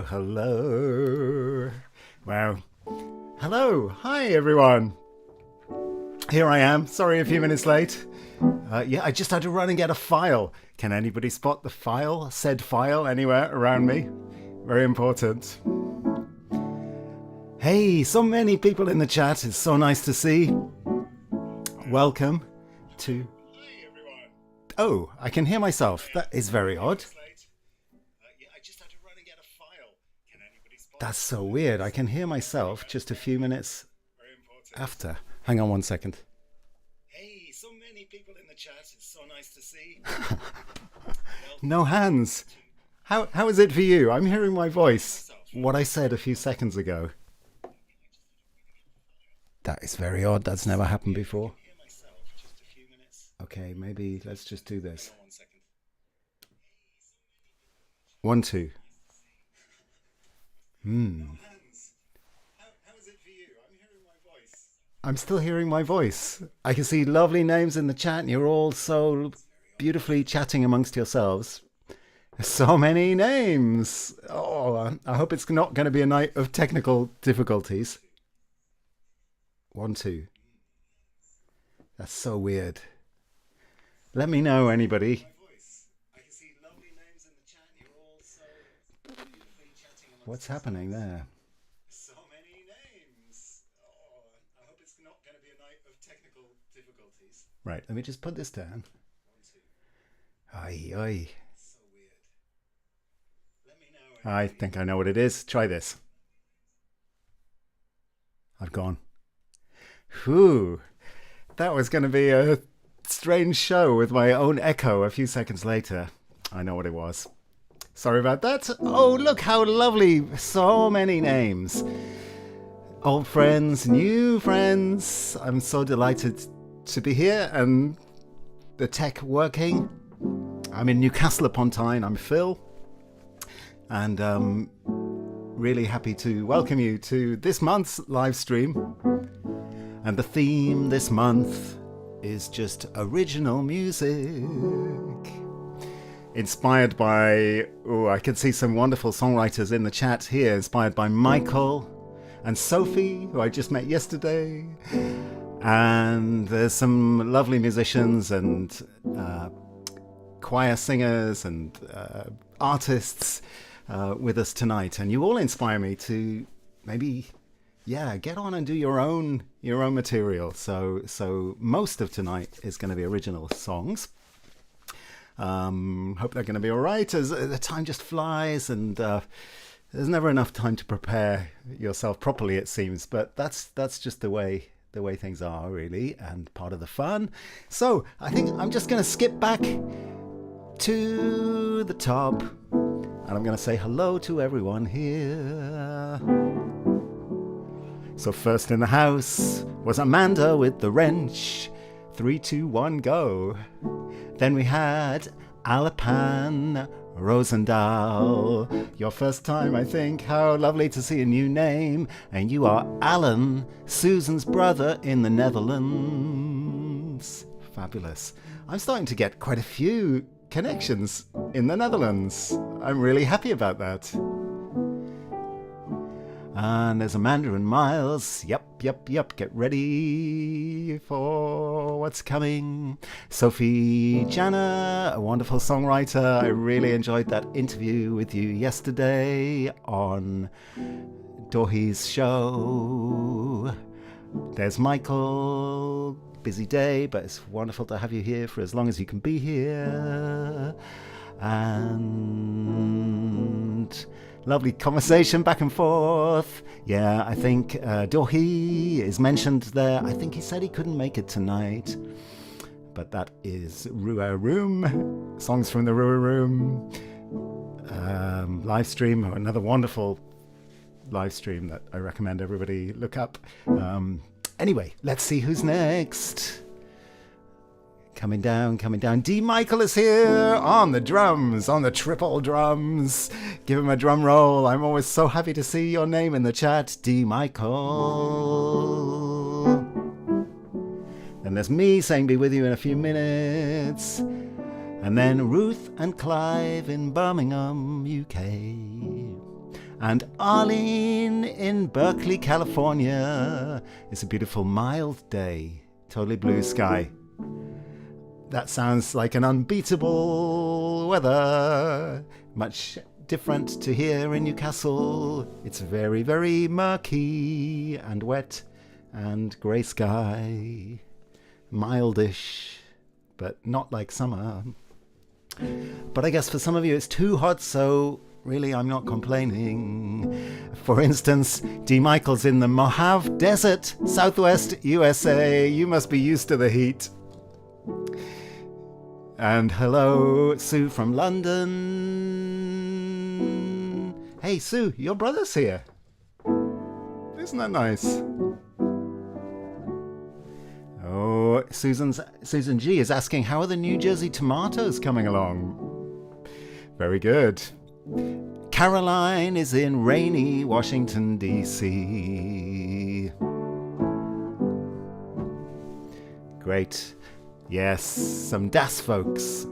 Hello, hello. Wow. Hello. Hi, everyone. Here I am. Sorry, a few minutes late. Yeah, I just had to run and get a file. Can anybody spot the file, said file, anywhere around me? Very important. Hey, so many people in the chat. It's so nice to see. Welcome to... Hi, everyone. Oh, I can hear myself. That is very odd. That's so weird. I can hear myself just a few minutes after. Hang on one second. Hey, so many people in the chat. It's so nice to see. No hands. How is it for you? I'm hearing my voice. What I said a few seconds ago. That is very odd. That's never happened before. Okay, maybe let's just do this. 1, 2. How is it for you? I'm hearing my voice. I'm still hearing my voice. I can see lovely names in the chat, and you're all so beautifully chatting amongst yourselves. So many names. Oh, I hope it's not going to be a night of technical difficulties. 1, 2. That's so weird. Let me know, anybody. What's happening there? So many names. Oh, I hope it's not going to be a night of technical difficulties. Right, let me just put this down. 1, 2. Aye, aye. So weird. Let me know. I think I know what it is. Try this. I've gone. Whew. That was going to be a strange show with my own echo a few seconds later. I know what it was. Sorry about that. Oh, look how lovely. So many names. Old friends, new friends. I'm so delighted to be here and the tech working. I'm in Newcastle upon Tyne. I'm Phil. And really happy to welcome you to this month's live stream. And the theme this month is just original music. Inspired by, I can see some wonderful songwriters in the chat here, inspired by Michael and Sophie, who I just met yesterday. And there's some lovely musicians and choir singers and artists with us tonight. And you all inspire me to maybe, get on and do your own material. So most of tonight is going to be original songs. Hope they're going to be all right, as the time just flies, and there's never enough time to prepare yourself properly, it seems. But that's just the way things are, really, and part of the fun. So I think I'm just going to skip back to the top, and I'm going to say hello to everyone here. So first in the house was Amanda with the wrench. 3, 2, 1, go. Then we had Alapan Rosendahl. Your first time, I think. How lovely to see a new name. And you are Alan, Susan's brother in the Netherlands. Fabulous. I'm starting to get quite a few connections in the Netherlands. I'm really happy about that. And there's Amanda and Miles. Yep. Get ready for what's coming. Sophie Jana, a wonderful songwriter. I really enjoyed that interview with you yesterday on Dohi's show. There's Michael. Busy day, but it's wonderful to have you here for as long as you can be here. And... lovely conversation back and forth. Yeah, I think Dohi is mentioned there. I think he said he couldn't make it tonight. But that is Rua Room. Songs from the Rua Room. Live stream, another wonderful live stream that I recommend everybody look up. Anyway, let's see who's next. Coming down. D. Michael is here on the drums, on the triple drums. Give him a drum roll. I'm always so happy to see your name in the chat, D. Michael. Then there's me saying be with you in a few minutes. And then Ruth and Clive in Birmingham, UK. And Arlene in Berkeley, California. It's a beautiful mild day, totally blue sky. That sounds like an unbeatable weather. Much different to here in Newcastle. It's very, very murky and wet and grey sky. Mildish, but not like summer. But I guess for some of you it's too hot, so really I'm not complaining. For instance, D. Michael's in the Mojave Desert, Southwest USA. You must be used to the heat. And hello, Sue from London. Hey, Sue, your brother's here. Isn't that nice? Oh, Susan G is asking, how are the New Jersey tomatoes coming along? Very good. Caroline is in rainy Washington, D.C. Great. Yes, some Das folks.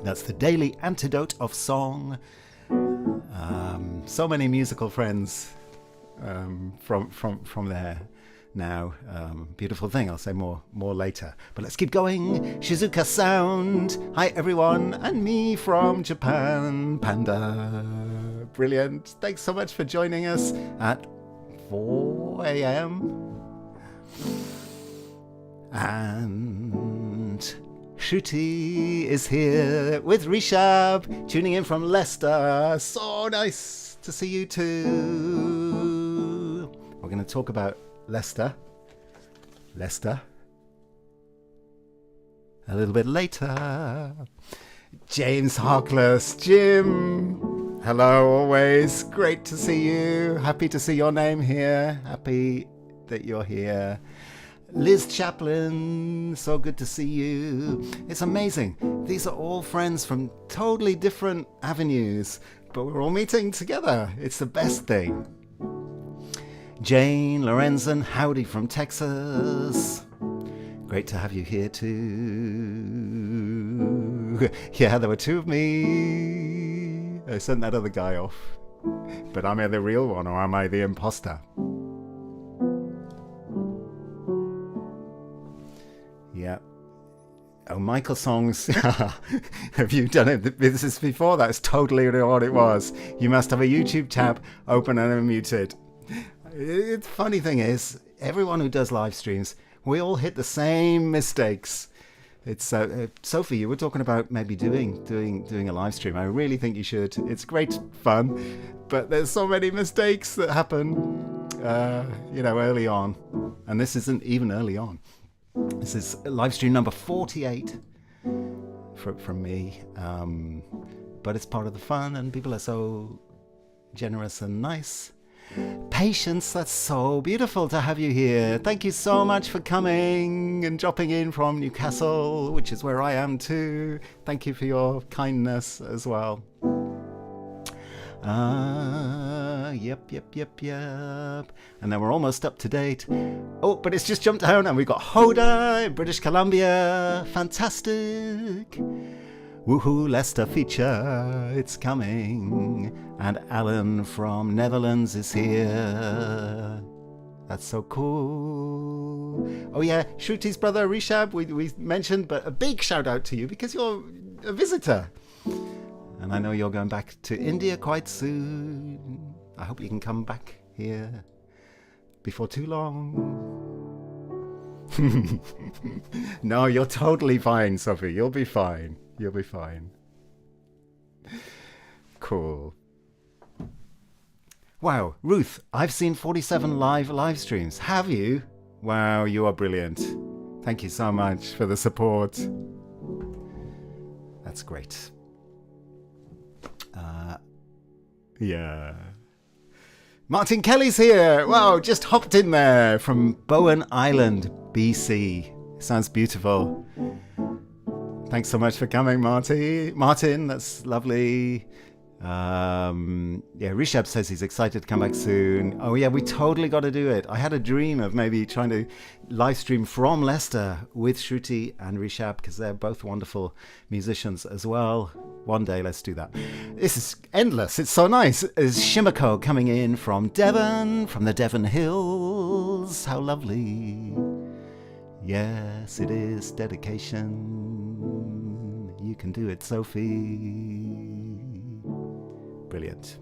That's the daily antidote of song. So many musical friends from there now. Beautiful thing. I'll say more later. But let's keep going. Shizuka Sound. Hi everyone, and me from Japan, Panda. Brilliant. Thanks so much for joining us at 4 a.m. And Shruti is here with Rishab, tuning in from Leicester. So nice to see you too. We're going to talk about Leicester a little bit later. James Harkless, Jim, hello always. Great to see you. Happy to see your name here. Happy that you're here. Liz Chaplin, so good to see you. It's amazing. These are all friends from totally different avenues, but we're all meeting together. It's the best thing. Jane Lorenzen, howdy from Texas. Great to have you here too. Yeah, there were two of me. I sent that other guy off. But am I the real one or am I the imposter? Yeah. Oh, Michael songs. Have you done it? This is before. That's totally what it was. You must have a YouTube tab open and unmuted. The funny thing is, everyone who does live streams, we all hit the same mistakes. It's Sophie, you were talking about maybe doing a live stream. I really think you should. It's great fun, but there's so many mistakes that happen, early on, and this isn't even early on. This is live stream number 48 from me, but it's part of the fun, and people are so generous and nice. Patience, that's so beautiful to have you here. Thank you so much for coming and dropping in from Newcastle, which is where I am too. Thank you for your kindness as well. Yep. And then we're almost up to date. Oh, but it's just jumped down and we've got Hoda in British Columbia. Fantastic. Woohoo, Leicester feature, it's coming. And Alan from Netherlands is here. That's so cool. Oh yeah, Shruti's brother Rishab, we mentioned, but a big shout out to you because you're a visitor. And I know you're going back to India quite soon. I hope you can come back here before too long. No, you're totally fine, Sophie. You'll be fine. You'll be fine. Cool. Wow, Ruth, I've seen 47 live streams. Have you? Wow, you are brilliant. Thank you so much for the support. That's great. Yeah. Martin Kelly's here. Wow, just hopped in there from Bowen Island, BC. Sounds beautiful. Thanks so much for coming, Martin. That's lovely. Yeah, Rishabh says he's excited to come back soon. Oh yeah, we totally got to do it. I had a dream of maybe trying to live stream from Leicester with Shruti and Rishabh, because they're both wonderful musicians as well. One day, let's do that. This is endless. It's so nice. Is Shimako coming in from Devon, from the Devon Hills. How lovely. Yes, it is dedication. You can do it, Sophie. Brilliant.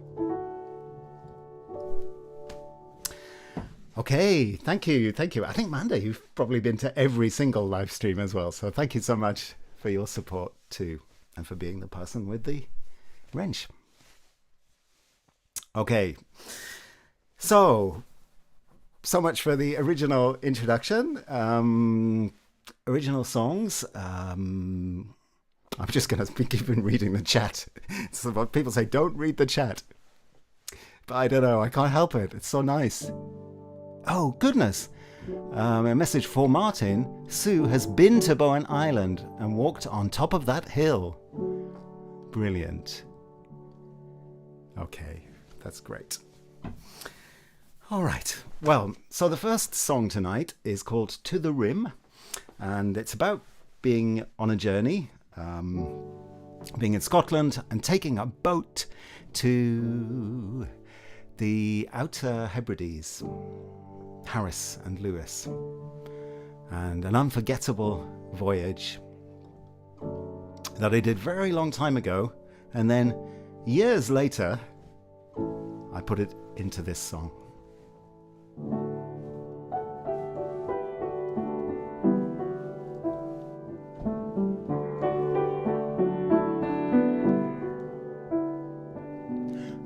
Okay, thank you. I think, Manda, you've probably been to every single live stream as well. So thank you so much for your support too, and for being the person with the wrench. Okay, so much for the original introduction. Original songs. I'm just going to keep reading the chat. So what people say, don't read the chat. But I don't know, I can't help it. It's so nice. Oh, goodness. A message for Martin. Sue has been to Bowen Island and walked on top of that hill. Brilliant. Okay, that's great. All right. Well, so the first song tonight is called To the Rim. And it's about being on a journey. Being in Scotland and taking a boat to the Outer Hebrides, Harris and Lewis, and an unforgettable voyage that I did very long time ago, and then years later I put it into this song.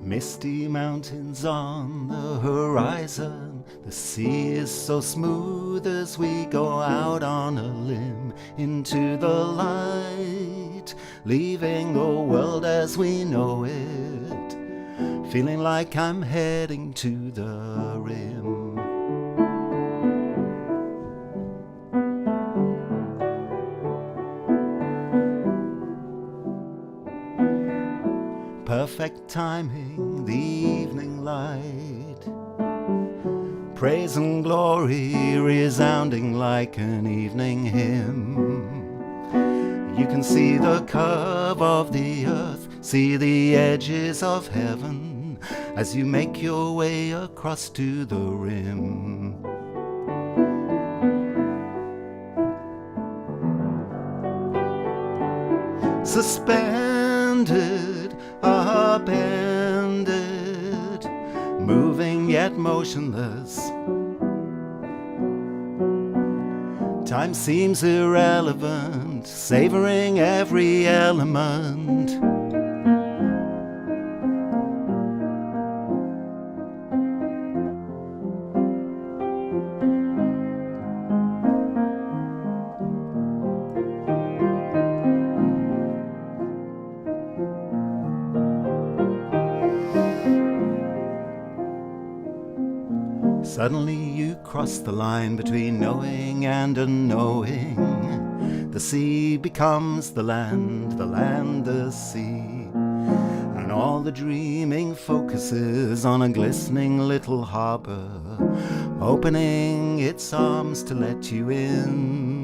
Misty mountains on the horizon, the sea is so smooth as we go out on a limb into the light, leaving the world as we know it, feeling like I'm heading to the rim. Perfect timing, the evening light, praise and glory resounding like an evening hymn. You can see the curve of the earth, see the edges of heaven as you make your way across to the rim. Suspended, upended, moving yet motionless. Time seems irrelevant, savoring every element. Suddenly you cross the line between knowing and unknowing. The sea becomes the land the sea. And all the dreaming focuses on a glistening little harbor, opening its arms to let you in.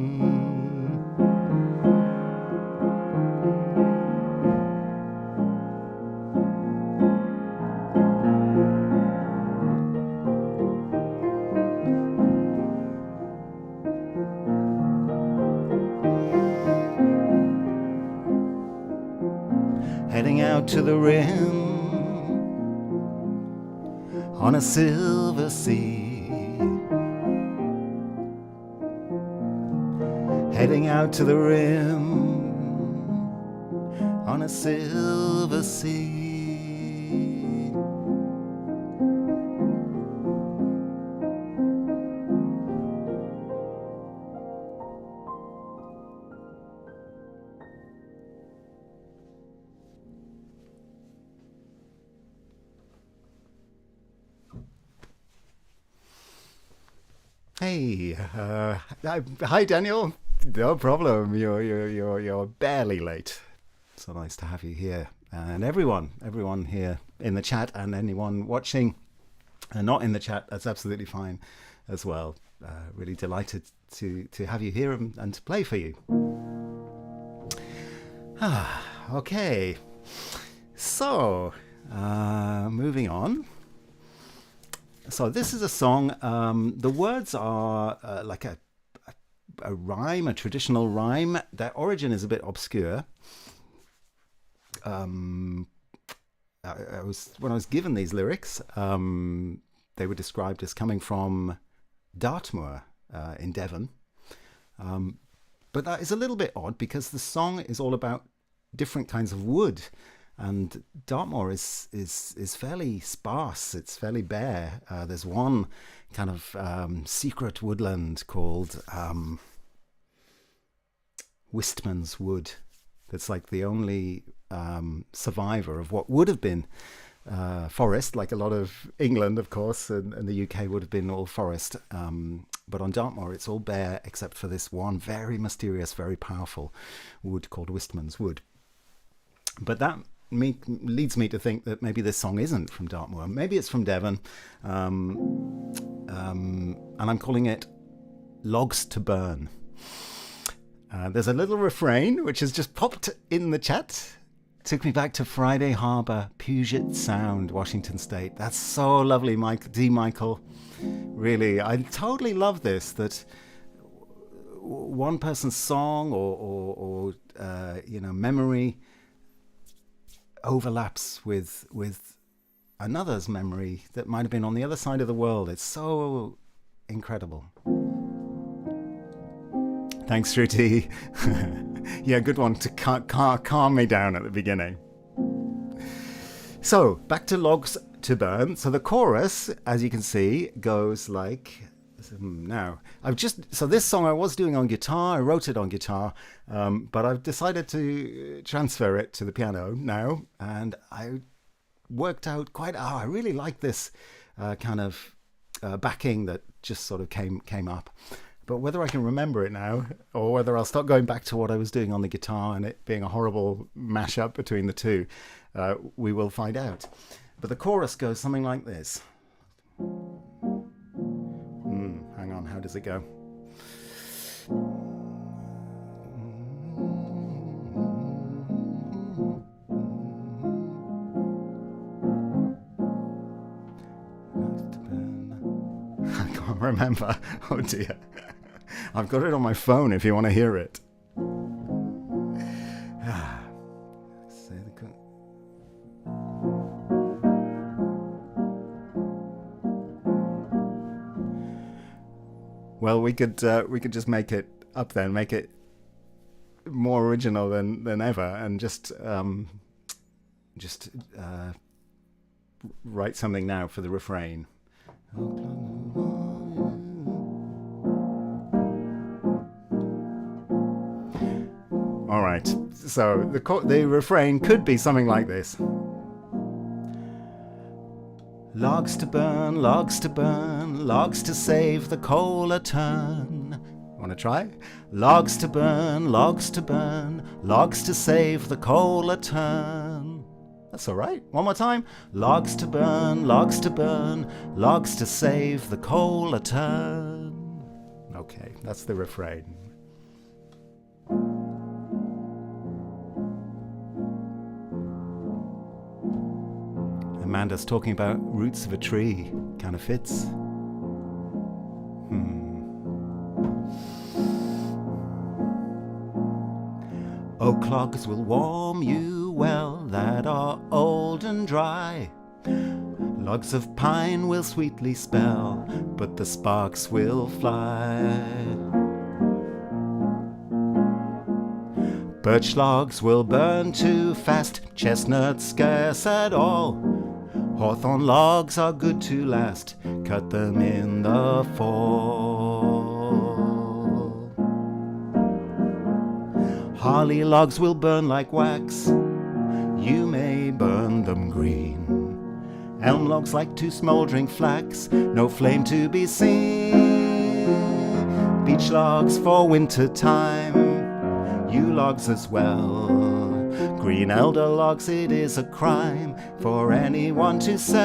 Heading out to the rim on a silver sea. Heading out to the rim on a silver sea. Hey, hi Daniel. No problem. You're barely late. So nice to have you here. And everyone here in the chat and anyone watching and not in the chat, that's absolutely fine as well. Really delighted to have you here and to play for you. Okay, so moving on. So this is a song. The words are like a rhyme, a traditional rhyme. Their origin is a bit obscure. When I was given these lyrics, they were described as coming from Dartmoor in Devon. But that is a little bit odd because the song is all about different kinds of wood, and Dartmoor is fairly sparse. It's fairly bare. There's one kind of secret woodland called Wistman's Wood. That's like the only survivor of what would have been forest, like a lot of England, of course, and the UK would have been all forest. But on Dartmoor, it's all bare except for this one very mysterious, very powerful wood called Wistman's Wood. But that leads me to think that maybe this song isn't from Dartmoor. Maybe it's from Devon. And I'm calling it Logs to Burn. There's a little refrain which has just popped in the chat. Took me back to Friday Harbour, Puget Sound, Washington State. That's so lovely, Michael. Really, I totally love this, that one person's song or memory overlaps with another's memory that might have been on the other side of the world. It's so incredible. Thanks, Shruti. Yeah, good one to calm me down at the beginning. So, back to Logs to Burn. So the chorus, as you can see, goes like... Now, so this song I was doing on guitar. I wrote it on guitar, but I've decided to transfer it to the piano now, and I worked out I really like this kind of backing that just sort of came up. But whether I can remember it now, or whether I'll start going back to what I was doing on the guitar and it being a horrible mashup between the two, we will find out. But the chorus goes something like this. Hang on, how does it go? I can't remember. Oh dear. I've got it on my phone if you want to hear it. Well, we could just make it up then, make it more original than ever, and just write something now for the refrain. All right, so the refrain could be something like this. Logs to burn, logs to burn, logs to save the coal a turn. Want to try? Logs to burn, logs to burn, logs to save the coal a turn. That's all right. One more time. Logs to burn, logs to burn, logs to save the coal a turn. Okay, that's the refrain. Amanda's talking about roots of a tree. Kind of fits. Oak logs will warm you well that are old and dry. Logs of pine will sweetly spell, but the sparks will fly. Birch logs will burn too fast, chestnuts scarce at all. Hawthorn logs are good to last, cut them in the fall. Holly logs will burn like wax, you may burn them green. Elm logs like to smouldering flax, no flame to be seen. Beech logs for winter time, yew logs as well. Green elder logs, it is a crime for anyone to sell.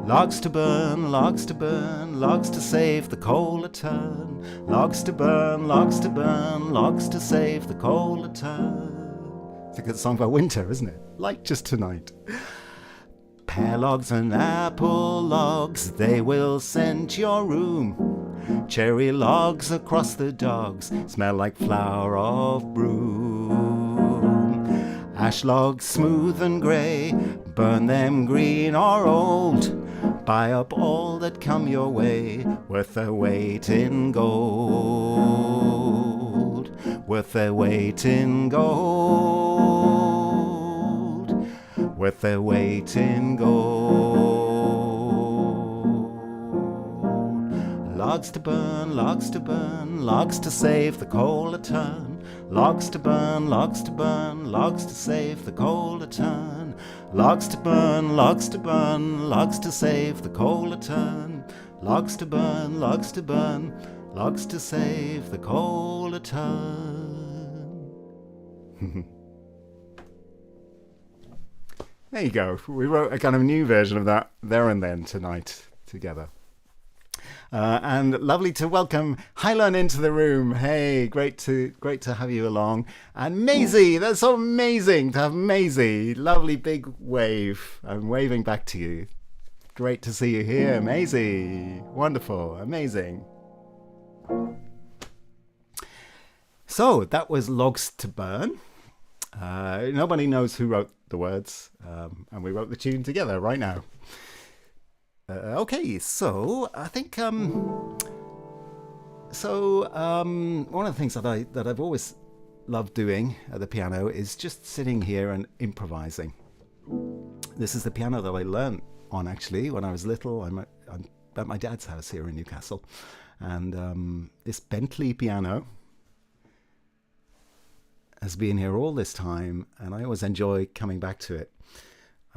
Logs to burn, logs to burn, logs to save the coal a turn. Logs to burn, logs to burn, logs to save the coal a turn. It's a good song for winter, isn't it? Like just tonight. Pear logs and apple logs, they will scent your room. Cherry logs across the dogs smell like flower of broom. Ash logs smooth and grey, burn them green or old. Buy up all that come your way, worth their weight in gold. Worth their weight in gold. Worth their weight in gold. Logs to burn, logs to burn, logs to save the coal a turn. Logs to burn, logs to burn, logs to save the coal a turn. Logs to burn, logs to burn, logs to save the coal a turn. Logs to burn, logs to burn, logs to save the coal a turn. There you go. We wrote a kind of new version of that there and then tonight together. And lovely to welcome Hylon into the room. Hey, great to have you along. And Maisie, that's so amazing to have Maisie. Lovely big wave. I'm waving back to you. Great to see you here, Maisie. Wonderful, amazing. So that was Logs to Burn. Nobody knows who wrote the words, and we wrote the tune together right now. Okay, so I think one of the things that I've always loved doing at the piano is just sitting here and improvising. This is the piano that I learned on actually when I was little. I'm at my dad's house here in Newcastle, and this Bentley piano has been here all this time, and I always enjoy coming back to it.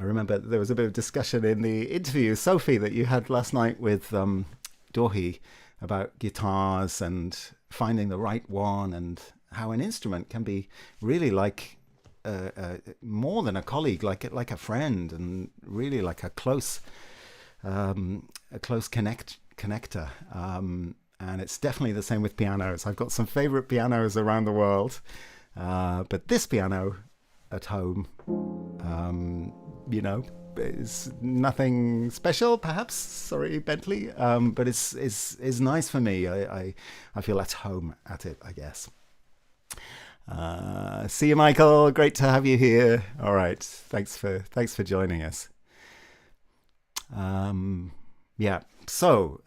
I remember there was a bit of discussion in the interview, Sophie, that you had last night with Dorhi about guitars and finding the right one, and how an instrument can be really like more than a colleague, like a friend, and really like a close connector. And it's definitely the same with pianos. I've got some favorite pianos around the world, but this piano at home, it's nothing special, perhaps. Sorry, Bentley, but it's nice for me. I feel at home at it, I guess. See you, Michael. Great to have you here. All right, thanks for joining us. So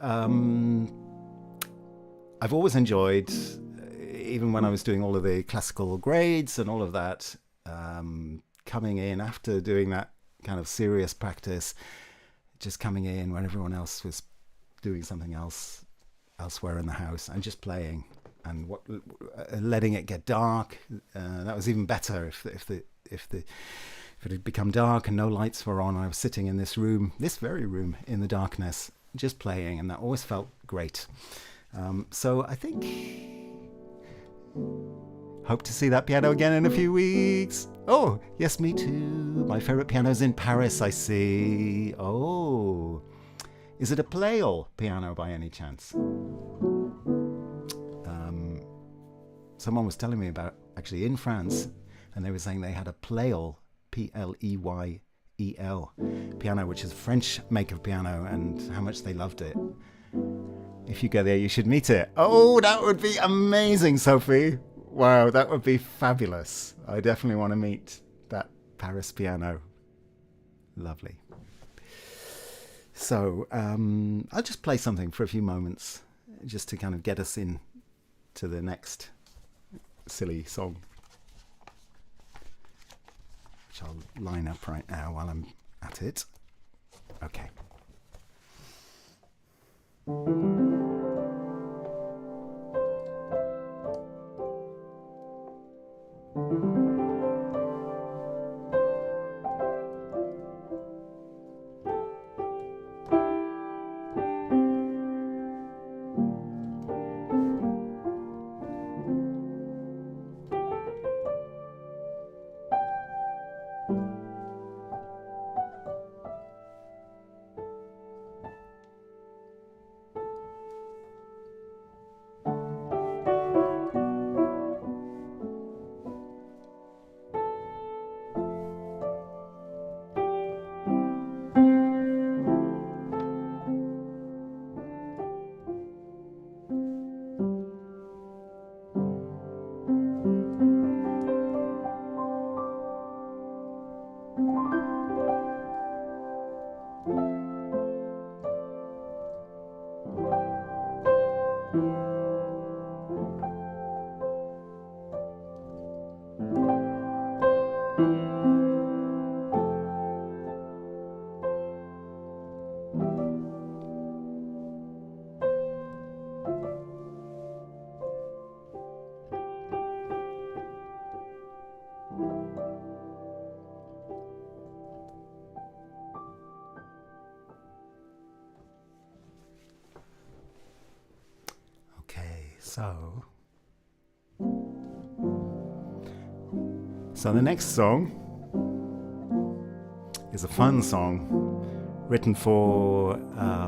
I've always enjoyed, even when I was doing all of the classical grades and all of that, coming in after doing that kind of serious practice, just coming in when everyone else was doing something else elsewhere in the house, and just playing, and letting it get dark. That was even better if it had become dark and no lights were on. I was sitting in this very room in the darkness, just playing, and that always felt great. So I think hope to see that piano again in a few weeks. Oh, yes, me too. My favorite piano's in Paris, I see. Oh, is it a Pleyel piano by any chance? Someone was telling me about, actually in France, and they were saying they had a Pleyel, P-L-E-Y-E-L piano, which is a French make of piano, and how much they loved it. If you go there, you should meet it. Oh, that would be amazing, Sophie. Wow, that would be fabulous. I definitely want to meet that Paris piano. Lovely. So I'll just play something for a few moments, just to kind of get us in to the next silly song, which I'll line up right now while I'm at it. Okay. So the next song is a fun song written for, I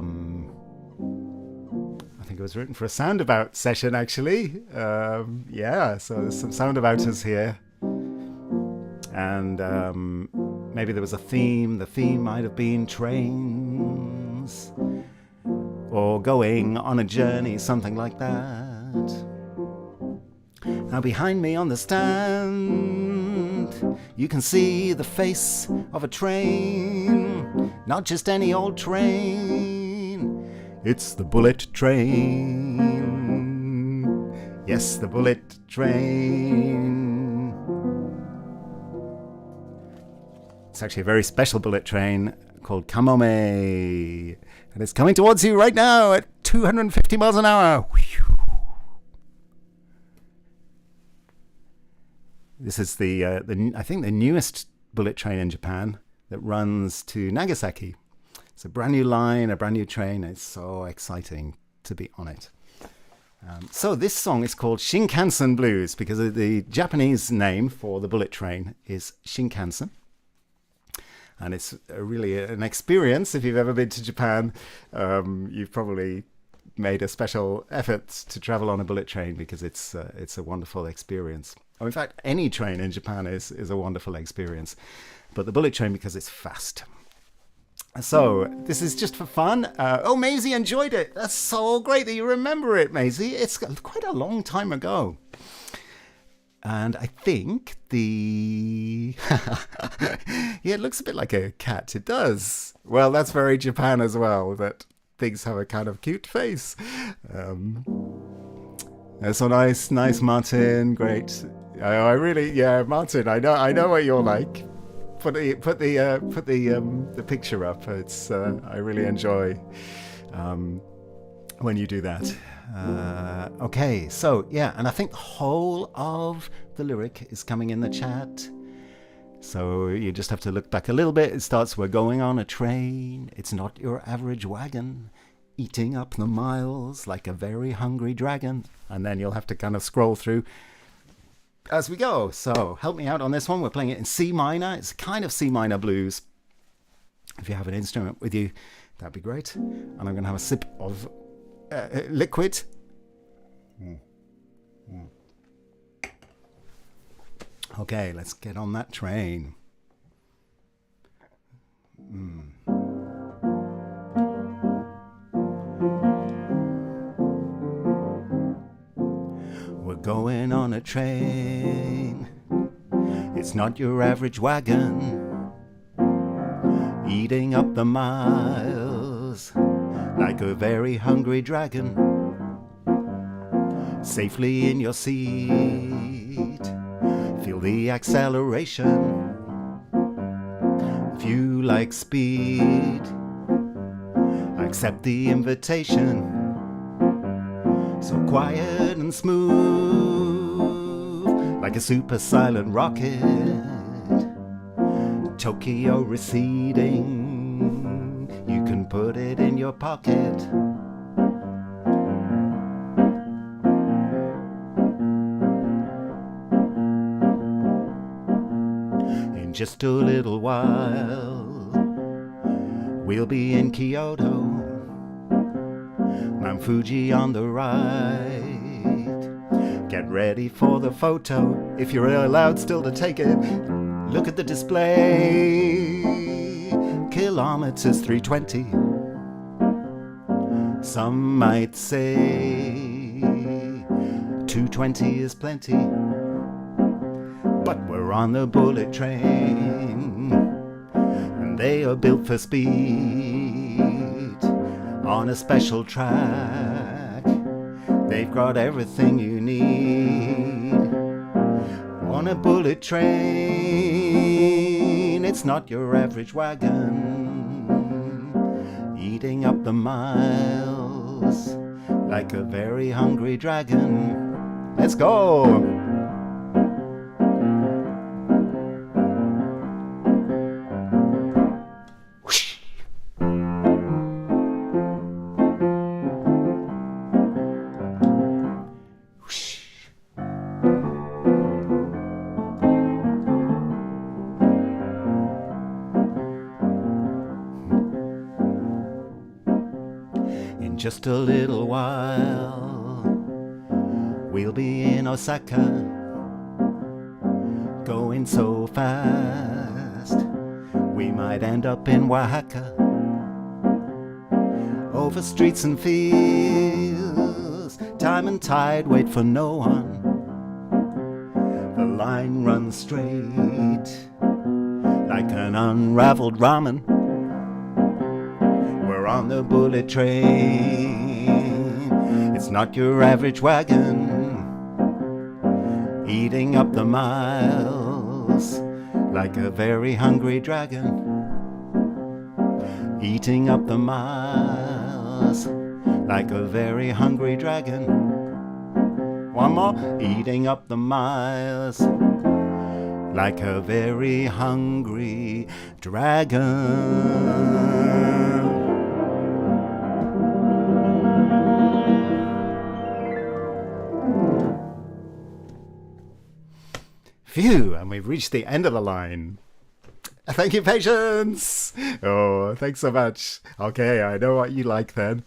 think it was written for a soundabout session actually. Yeah, so there's some soundabouters here. And maybe there was a theme. The theme might have been trains or going on a journey, something like that. Now behind me on the stand, you can see the face of a train, not just any old train, it's the bullet train. Yes, the bullet train. It's actually a very special bullet train called Kamome, and it's coming towards you right now at 250 miles an hour. This is the I think the newest bullet train in Japan that runs to Nagasaki. It's a brand new line, a brand new train. It's so exciting to be on it. So this song is called Shinkansen Blues because the Japanese name for the bullet train is Shinkansen. And it's really an experience. If you've ever been to Japan, you've probably made a special effort to travel on a bullet train because it's a wonderful experience. Oh, in fact, any train in Japan is a wonderful experience. But the bullet train because it's fast. So this is just for fun. Oh, Maisie enjoyed it. That's so great that you remember it, Maisie. It's quite a long time ago. And I think yeah, it looks a bit like a cat. It does. Well, that's very Japan as well, that things have a kind of cute face. That's so nice, Martin. Great. I really, yeah, Martin. I know what you're like. Put the picture up. It's I really enjoy when you do that. Okay, so yeah, and I think the whole of the lyric is coming in the chat. So you just have to look back a little bit. It starts, we're going on a train. It's not your average wagon, eating up the miles like a very hungry dragon. And then you'll have to kind of scroll through as we go. So help me out on this one. We're playing it in C minor. It's kind of C minor blues. If you have an instrument with you, that'd be great. And I'm going to have a sip of liquid. Okay, let's get on that train. We're going on a train. It's not your average wagon, eating up the miles like a very hungry dragon. Safely in your seat, feel the acceleration. If you like speed, accept the invitation. So quiet and smooth, like a super silent rocket. Tokyo receding, you can put it in your pocket. In just a little while, we'll be in Kyoto, Mount Fuji on the right. Get ready for the photo, if you're allowed still to take it. Look at the display, kilometers 320. Some might say 220 is plenty, but we're on the bullet train, and they are built for speed. On a special track, they've got everything you need. On a bullet train, it's not your average wagon, eating up the miles like a very hungry dragon. Let's go! just a little while. We'll be in Osaka, going so fast. We might end up in Oaxaca, over streets and fields. Time and tide wait for no one. The line runs straight, like an unraveled ramen. We're on the bullet train. It's not your average wagon, eating up the miles like a very hungry dragon. Eating up the miles like a very hungry dragon. One more. Eating up the miles like a very hungry dragon. Phew, and we've reached the end of the line. Thank you, Patience. Oh, thanks so much. Okay, I know what you like then.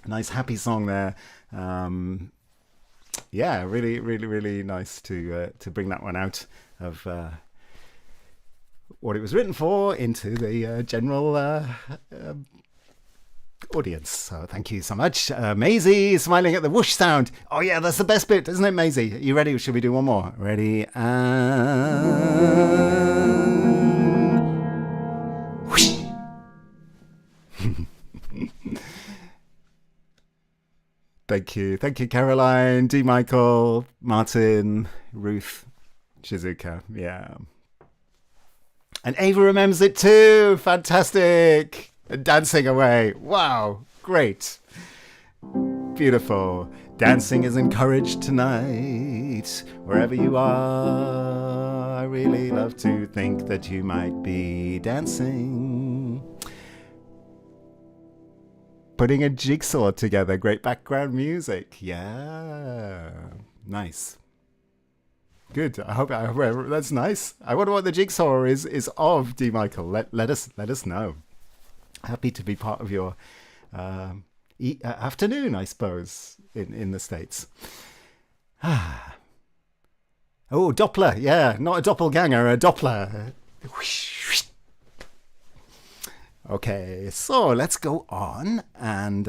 Nice happy song there. Yeah, really, really, really nice to bring that one out of what it was written for into the general audience. So thank you so much. Maisie smiling at the whoosh sound. Oh yeah, that's the best bit, isn't it, Maisie? Are you ready? Should we do one more? Ready? And whoosh. Thank you, Caroline, D. Michael, Martin, Ruth, Shizuka. Yeah, and Ava remembers it too. Fantastic. And dancing away. Wow, great. Beautiful. Dancing is encouraged tonight. Wherever you are, I really love to think that you might be dancing. Putting a jigsaw together. Great background music. Yeah. Nice. Good. I hope that's nice. I wonder what the jigsaw is of, D. Michael. Let us know. Happy to be part of your afternoon, I suppose, in the States. Oh, Doppler. Yeah, not a doppelganger, a Doppler. Okay, so let's go on. And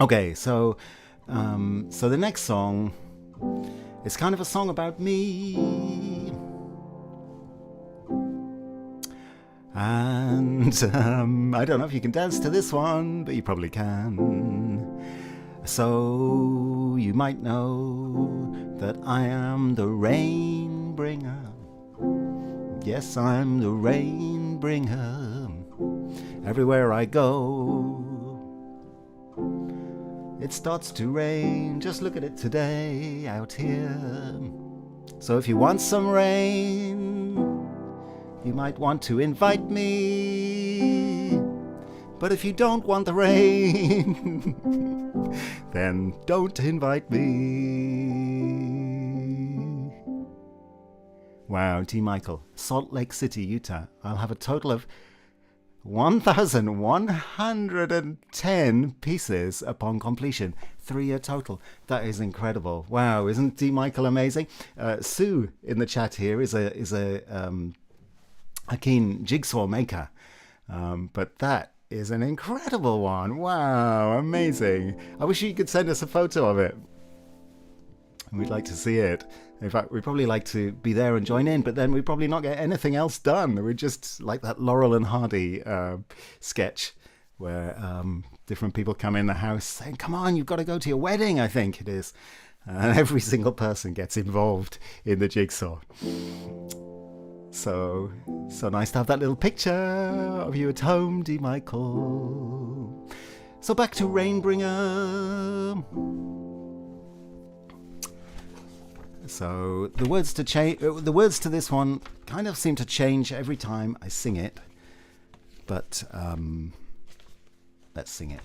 okay, so the next song is kind of a song about me. And I don't know if you can dance to this one, but you probably can. So you might know that I am the rain bringer. Yes, I'm the rain bringer. Everywhere I go, it starts to rain. Just look at it today out here. So if you want some rain, you might want to invite me. But if you don't want the rain, then don't invite me. Wow, T. Michael, Salt Lake City, Utah. I'll have a total of 1,110 pieces upon completion. 3 a total. That is incredible. Wow, isn't D. Michael amazing? Sue in the chat here is a keen jigsaw maker, but that is an incredible one. Wow, amazing. I wish you could send us a photo of it. We'd like to see it. In fact, we'd probably like to be there and join in, but then we'd probably not get anything else done. We'd just like that Laurel and Hardy sketch where different people come in the house saying, come on, you've got to go to your wedding, I think it is. And every single person gets involved in the jigsaw. So nice to have that little picture of you at home, D. Michael. So back to Rainbringer. So the words to this one kind of seem to change every time I sing it, but let's sing it.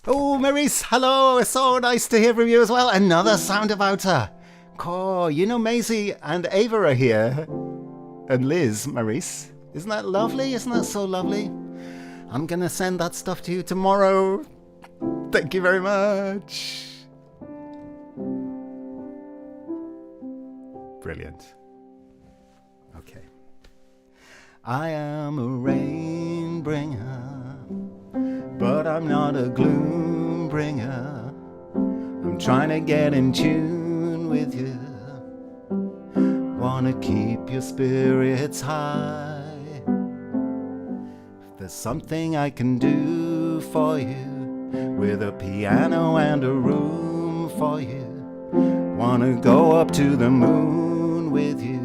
Oh, Maurice, hello. It's so nice to hear from you as well. Another sound about her. Cool. You know, Maisie and Ava are here. And Liz, Maurice. Isn't that lovely? Isn't that so lovely? I'm going to send that stuff to you tomorrow. Thank you very much. Brilliant. Okay. I am a rain bringer, but I'm not a gloom bringer. I'm trying to get in tune with you. Wanna keep your spirits high. If there's something I can do for you, with a piano and a room for you, wanna go up to the moon with you.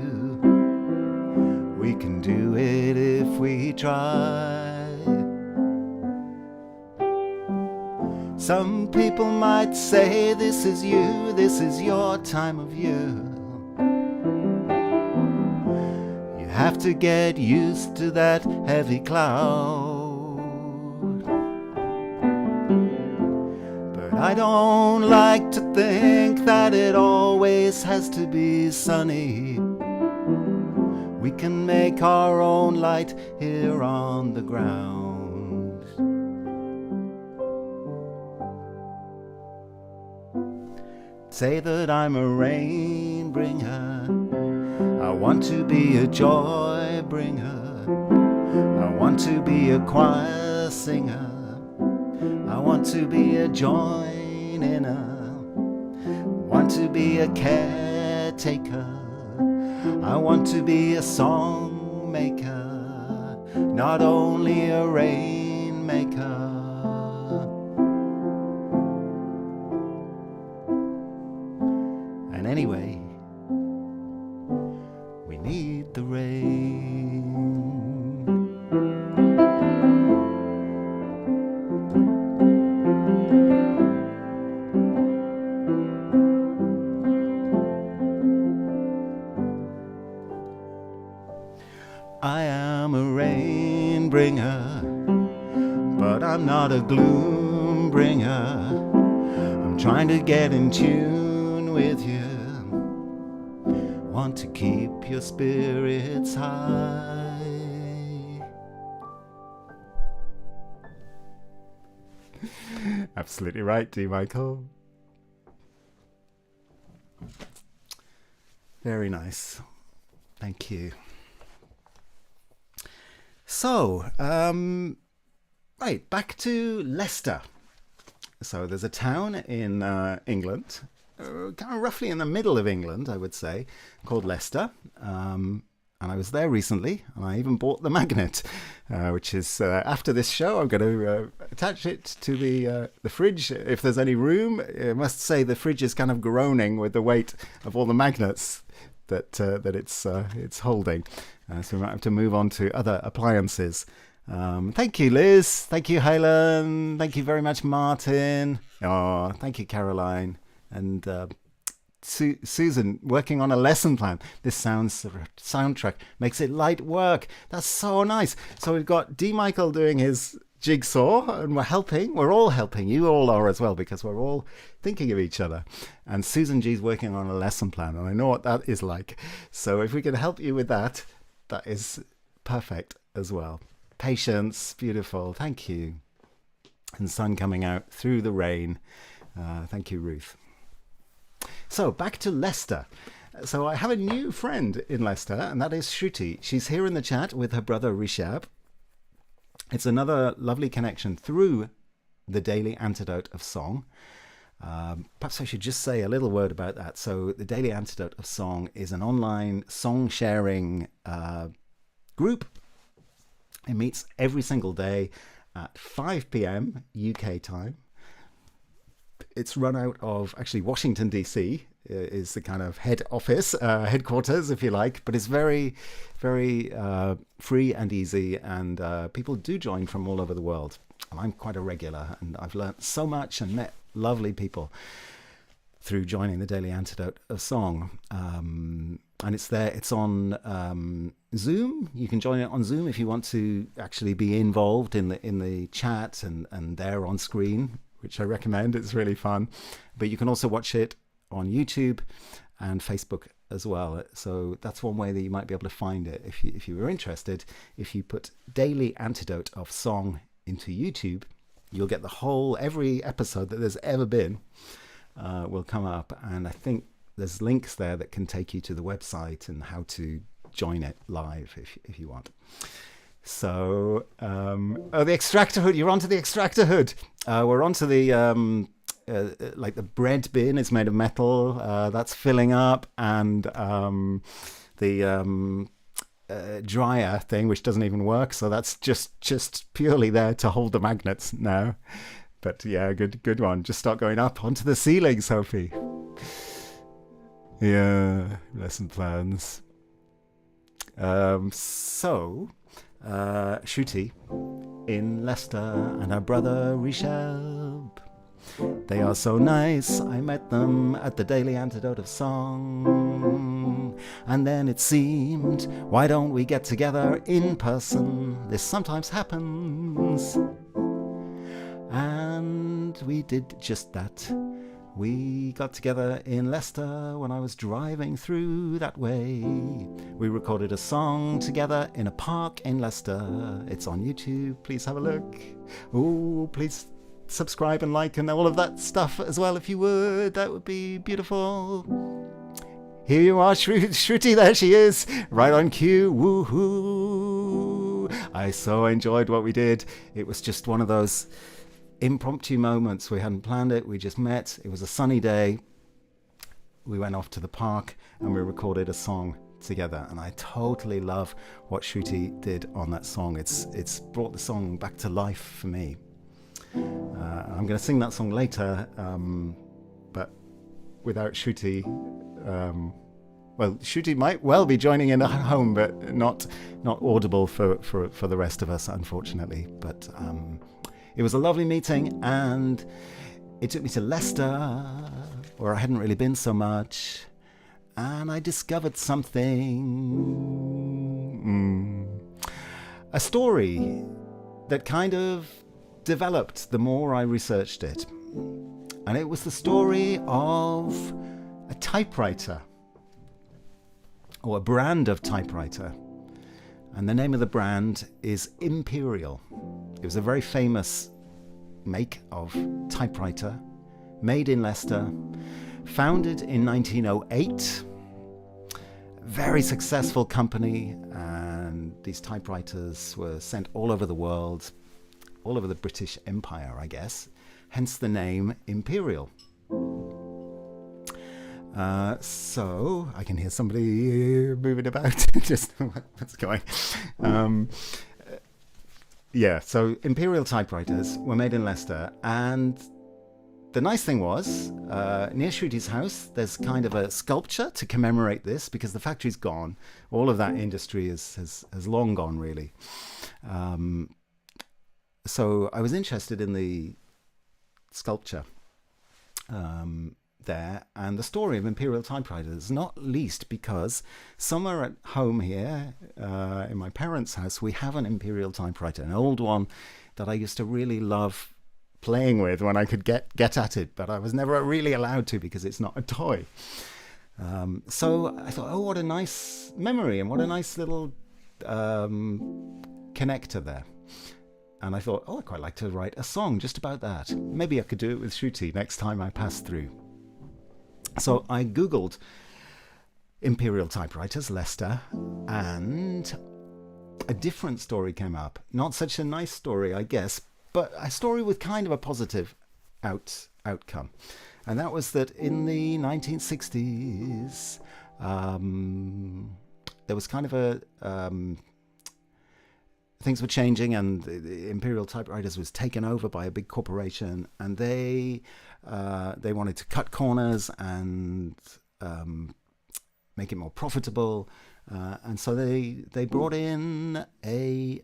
We can do it if we try. Some people might say this is you, this is your time of year. You have to get used to that heavy cloud. But I don't like to think that it always has to be sunny. We can make our own light here on the ground. Say that I'm a rain bringer. I want to be a joy bringer. I want to be a choir singer. I want to be a join-inner. Want to be a caretaker. I want to be a song maker, not only a rainmaker. And anyway, we need the rain. I am a rain bringer, but I'm not a gloom bringer. I'm trying to get in tune with you. Want to keep your spirits high. Absolutely right, D. Michael. Very nice. Thank you. So, right, back to Leicester. So there's a town in England, kind of roughly in the middle of England, I would say, called Leicester. And I was there recently, and I even bought the magnet, which is, after this show, I'm going to attach it to the fridge. If there's any room, I must say the fridge is kind of groaning with the weight of all the magnets that it's holding. So we might have to move on to other appliances. Thank you, Liz. Thank you, Helen. Thank you very much, Martin. Oh, thank you, Caroline. And Susan, working on a lesson plan. This soundtrack makes it light work. That's so nice. So we've got D. Michael doing his jigsaw, and we're helping. We're all helping. You all are as well, because we're all thinking of each other. And Susan G's working on a lesson plan, and I know what that is like. So if we can help you with that, that is perfect as well. Patience, beautiful. Thank you. And sun coming out through the rain. Thank you, Ruth. So back to Leicester. So I have a new friend in Leicester, and that is Shruti. She's here in the chat with her brother Rishabh. It's another lovely connection through the Daily Antidote of Song. Perhaps I should just say a little word about that. So the Daily Antidote of Song is an online song sharing group. It meets every single day at 5 p.m. UK time. It's run out of, actually, Washington, D.C. is the kind of head office, headquarters, if you like. But it's very, very free and easy. And people do join from all over the world. And I'm quite a regular. And I've learnt so much and met lovely people through joining the Daily Antidote of Song. And it's there. It's on Zoom. You can join it on Zoom if you want to actually be involved in the chat and there on screen, which I recommend. It's really fun. But you can also watch it on YouTube and Facebook as well. So that's one way that you might be able to find it if you were interested. If you put Daily Antidote of Song into YouTube, you'll get every episode that there's ever been will come up, and I think there's links there that can take you to the website and how to join it live if you want. So the extractor hood, you're onto the extractor hood. We're onto the like the bread bin is made of metal, that's filling up, and the dryer thing, which doesn't even work, so that's just purely there to hold the magnets now. But yeah, good one. Just start going up onto the ceiling, Sophie. Yeah, lesson plans. So Shruti in Leicester and her brother Rishabh, they are so nice. I met them at the Daily Antidote of Song, and then it seemed, why don't we get together in person? This sometimes happens. And we did just that. We got together in Leicester when I was driving through that way. We recorded a song together in a park in Leicester. It's on YouTube. Please have a look. Oh, please subscribe and like and all of that stuff as well if you would. That would be beautiful. Here you are, Shruti. There she is, right on cue. Woohoo! I so enjoyed what we did. It was just one of those impromptu moments. We hadn't planned it. We just met. It was a sunny day. We went off to the park and we recorded a song together, and I totally love what Shruti did on that song. It's brought the song back to life for me. I'm going to sing that song later, but without Shruti, well, Shruti might well be joining in at home, but not audible for the rest of us, unfortunately. But it was a lovely meeting, and it took me to Leicester, where I hadn't really been so much, and I discovered something, a story that kind of developed the more I researched it. And it was the story of a typewriter, or a brand of typewriter. And the name of the brand is Imperial. It was a very famous make of typewriter, made in Leicester, founded in 1908. Very successful company, and these typewriters were sent all over the world, all over the British Empire, I guess, hence the name Imperial. So I can hear somebody moving about. Just what's going? Yeah, so Imperial typewriters were made in Leicester, and the nice thing was, near Shruti's house, there's kind of a sculpture to commemorate this, because the factory's gone. All of that industry has long gone, really. So I was interested in the sculpture there, and the story of Imperial typewriters, not least because somewhere at home here, in my parents' house, we have an Imperial typewriter, an old one that I used to really love playing with when I could get at it, but I was never really allowed to because it's not a toy. So I thought, oh, what a nice memory, and what a nice little connector there. And I thought, oh, I'd quite like to write a song just about that. Maybe I could do it with Shruti next time I pass through. So I Googled Imperial typewriters, Leicester, and a different story came up. Not such a nice story, I guess, but a story with kind of a positive outcome. And that was that in the 1960s, there was kind of a... things were changing, and the Imperial typewriters was taken over by a big corporation, and they wanted to cut corners and make it more profitable, and so they brought in a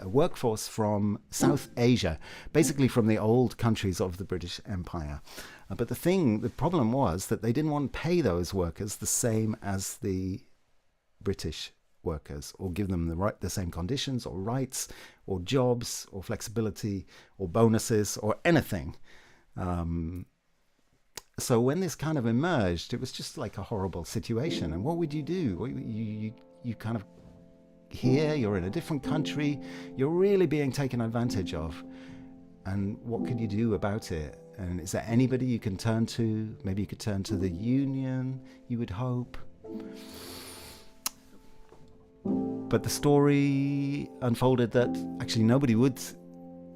workforce from South Asia, basically from the old countries of the British Empire. But the problem was that they didn't want to pay those workers the same as the British workers, or give them the same conditions or rights or jobs or flexibility or bonuses or anything. So when this kind of emerged, it was just like a horrible situation. And what would you do? You kind of here, you're in a different country, you're really being taken advantage of. And what could you do about it? And is there anybody you can turn to? Maybe you could turn to the union, you would hope. But the story unfolded that actually nobody would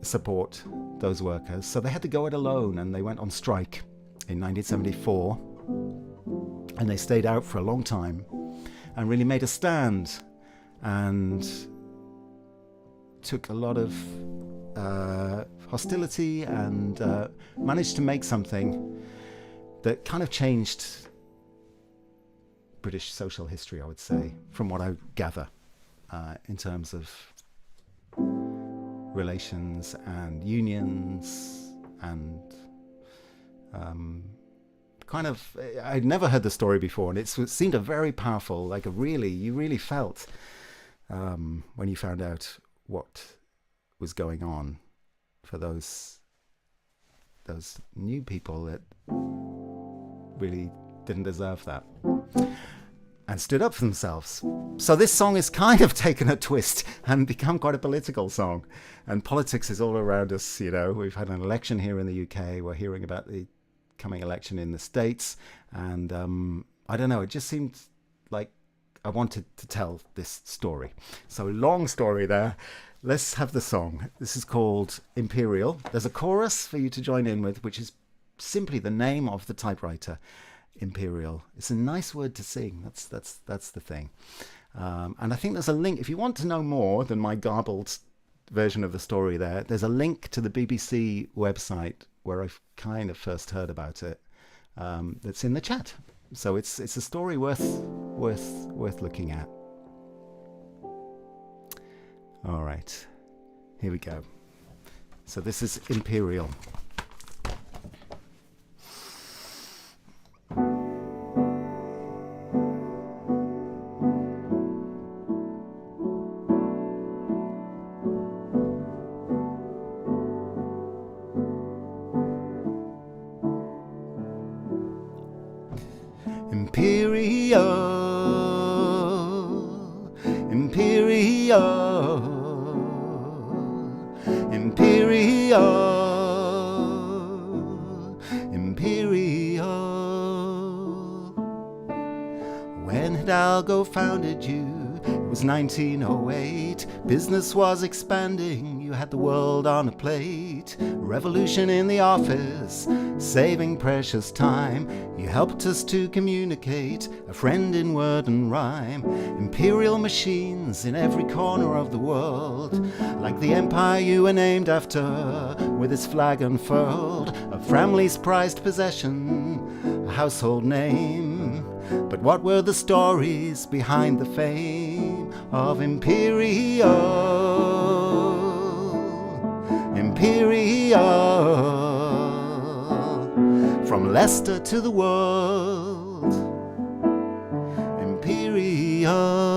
support those workers, so they had to go it alone, and they went on strike in 1974, and they stayed out for a long time and really made a stand and took a lot of hostility and managed to make something that kind of changed British social history, I would say, from what I gather, in terms of relations and unions and kind of, I'd never heard the story before, and it seemed a very powerful, like you really felt when you found out what was going on for those new people that really didn't deserve that and stood up for themselves. So this song has kind of taken a twist and become quite a political song, and politics is all around us. We've had an election here in the UK, we're hearing about the coming election in the States, and I don't know, it just seemed like I wanted to tell this story. So long story there. Let's have the song. This is called Imperial. There's a chorus for you to join in with, which is simply the name of the typewriter, Imperial. It's a nice word to sing. That's the thing. And I think there's a link. If you want to know more than my garbled version of the story there's a link to the BBC website where I kind of first heard about it. That's in the chat. So it's a story worth looking at. All right, here we go. So this is Imperial. Imperial, Imperial, Imperial, Imperial. When Hidalgo founded you, it was 1908. Business was expanding, you had the world on a plate. Revolution in the office, saving precious time. You helped us to communicate, a friend in word and rhyme. Imperial machines in every corner of the world, like the empire you were named after, with its flag unfurled. A family's prized possession, a household name. But what were the stories behind the fame of Imperial? Imperial, from Leicester to the world. Imperial.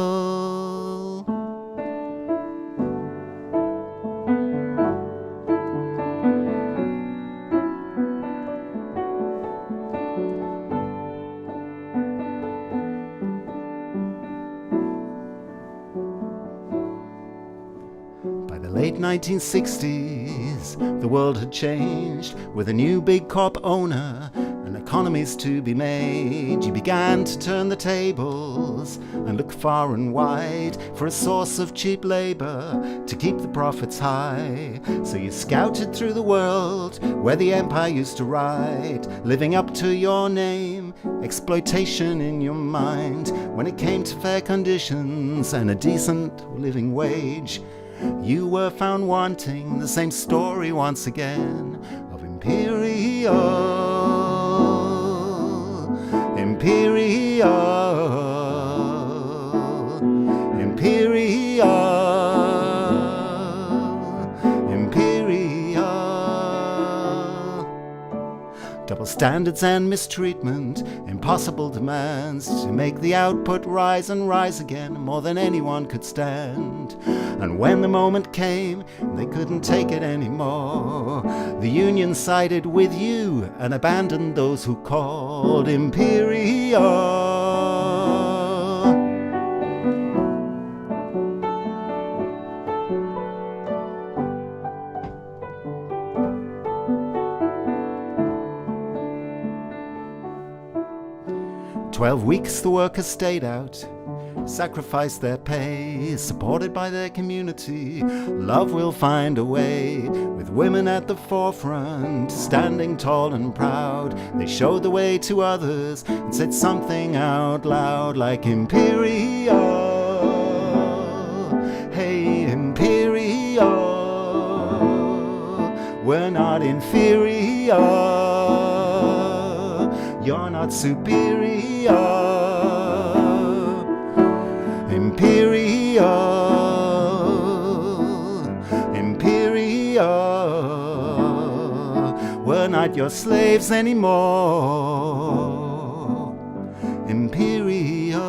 Late 1960s, the world had changed, with a new big corp owner and economies to be made. You began to turn the tables and look far and wide for a source of cheap labor to keep the profits high. So you scouted through the world where the empire used to ride, living up to your name, exploitation in your mind. When it came to fair conditions and a decent living wage, you were found wanting. The same story once again of Imperial, Imperial, Imperial, Imperial. Double standards and mistreatment, impossible demands to make the output rise and rise again more than anyone could stand. And when the moment came, they couldn't take it anymore. The union sided with you and abandoned those who called Imperial. 12 weeks the workers stayed out, sacrificed their pay, supported by their community. Love will find a way, with women at the forefront, standing tall and proud. They showed the way to others and said something out loud like Imperial. Hey Imperial, we're not inferior, you're not superior. Imperial, Imperial, we're not your slaves anymore. Imperial.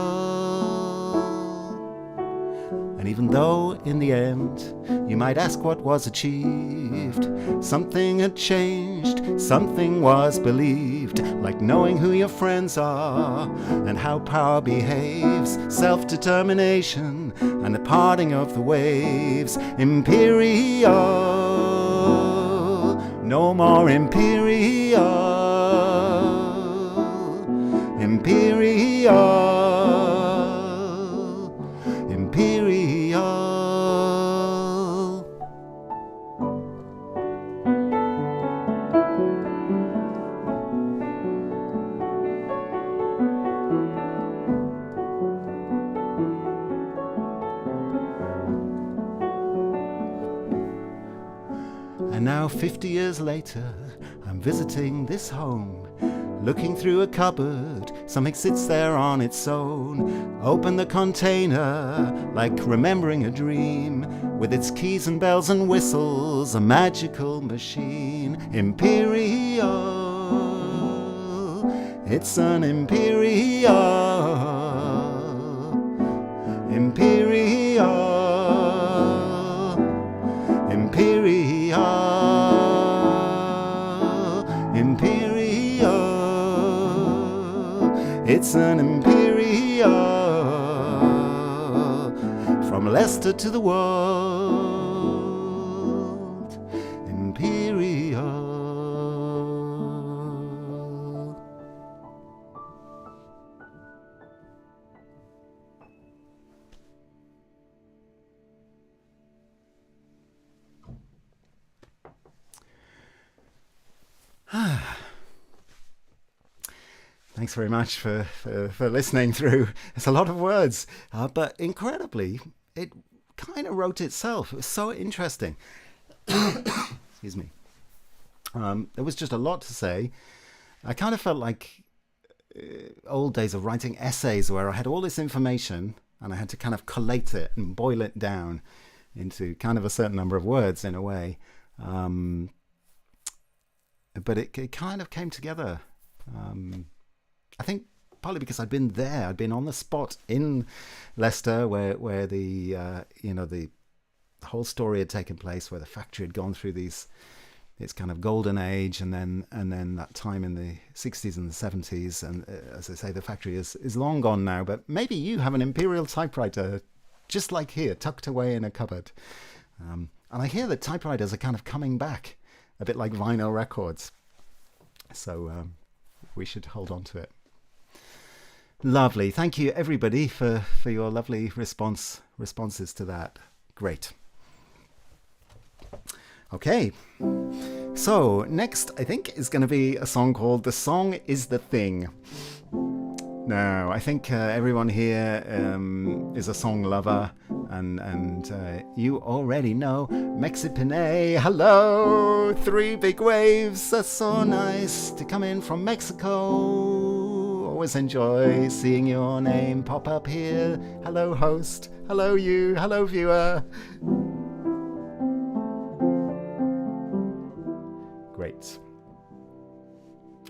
And even though in the end you might ask what was achieved, something had changed, something was believed, like knowing who your friends are and how power behaves, self-determination and the parting of the waves. Imperial, no more Imperial. Imperial, Imperial. And now 50 years later, I'm visiting this home, looking through a cupboard, something sits there on its own. Open the container, like remembering a dream, with its keys and bells and whistles, a magical machine. Imperial, it's an Imperial. Imperial, Imperial, Imperial. It's an Imperial, from Leicester to the world. Imperial. Thanks very much for listening through. It's a lot of words, but incredibly, it kind of wrote itself. It was so interesting. Excuse me. There was just a lot to say. I kind of felt like old days of writing essays where I had all this information and I had to kind of collate it and boil it down into kind of a certain number of words in a way. But it kind of came together. I think partly because I'd been there, I'd been on the spot in Leicester where the the whole story had taken place, where the factory had gone through its kind of golden age, and then that time in the 60s and the 70s, and as I say, the factory is long gone now. But maybe you have an Imperial typewriter just like here, tucked away in a cupboard. And I hear that typewriters are kind of coming back, a bit like vinyl records. So we should hold on to it. Lovely. Thank you, everybody, for your lovely responses to that. Great. Okay. So next, I think, is going to be a song called "The Song Is the Thing." Now, I think everyone here is a song lover, and you already know Mexipine. Hello, 3 big waves are so nice to come in from Mexico. Always enjoy seeing your name pop up here. Hello, host. Hello, you. Hello, viewer. Great.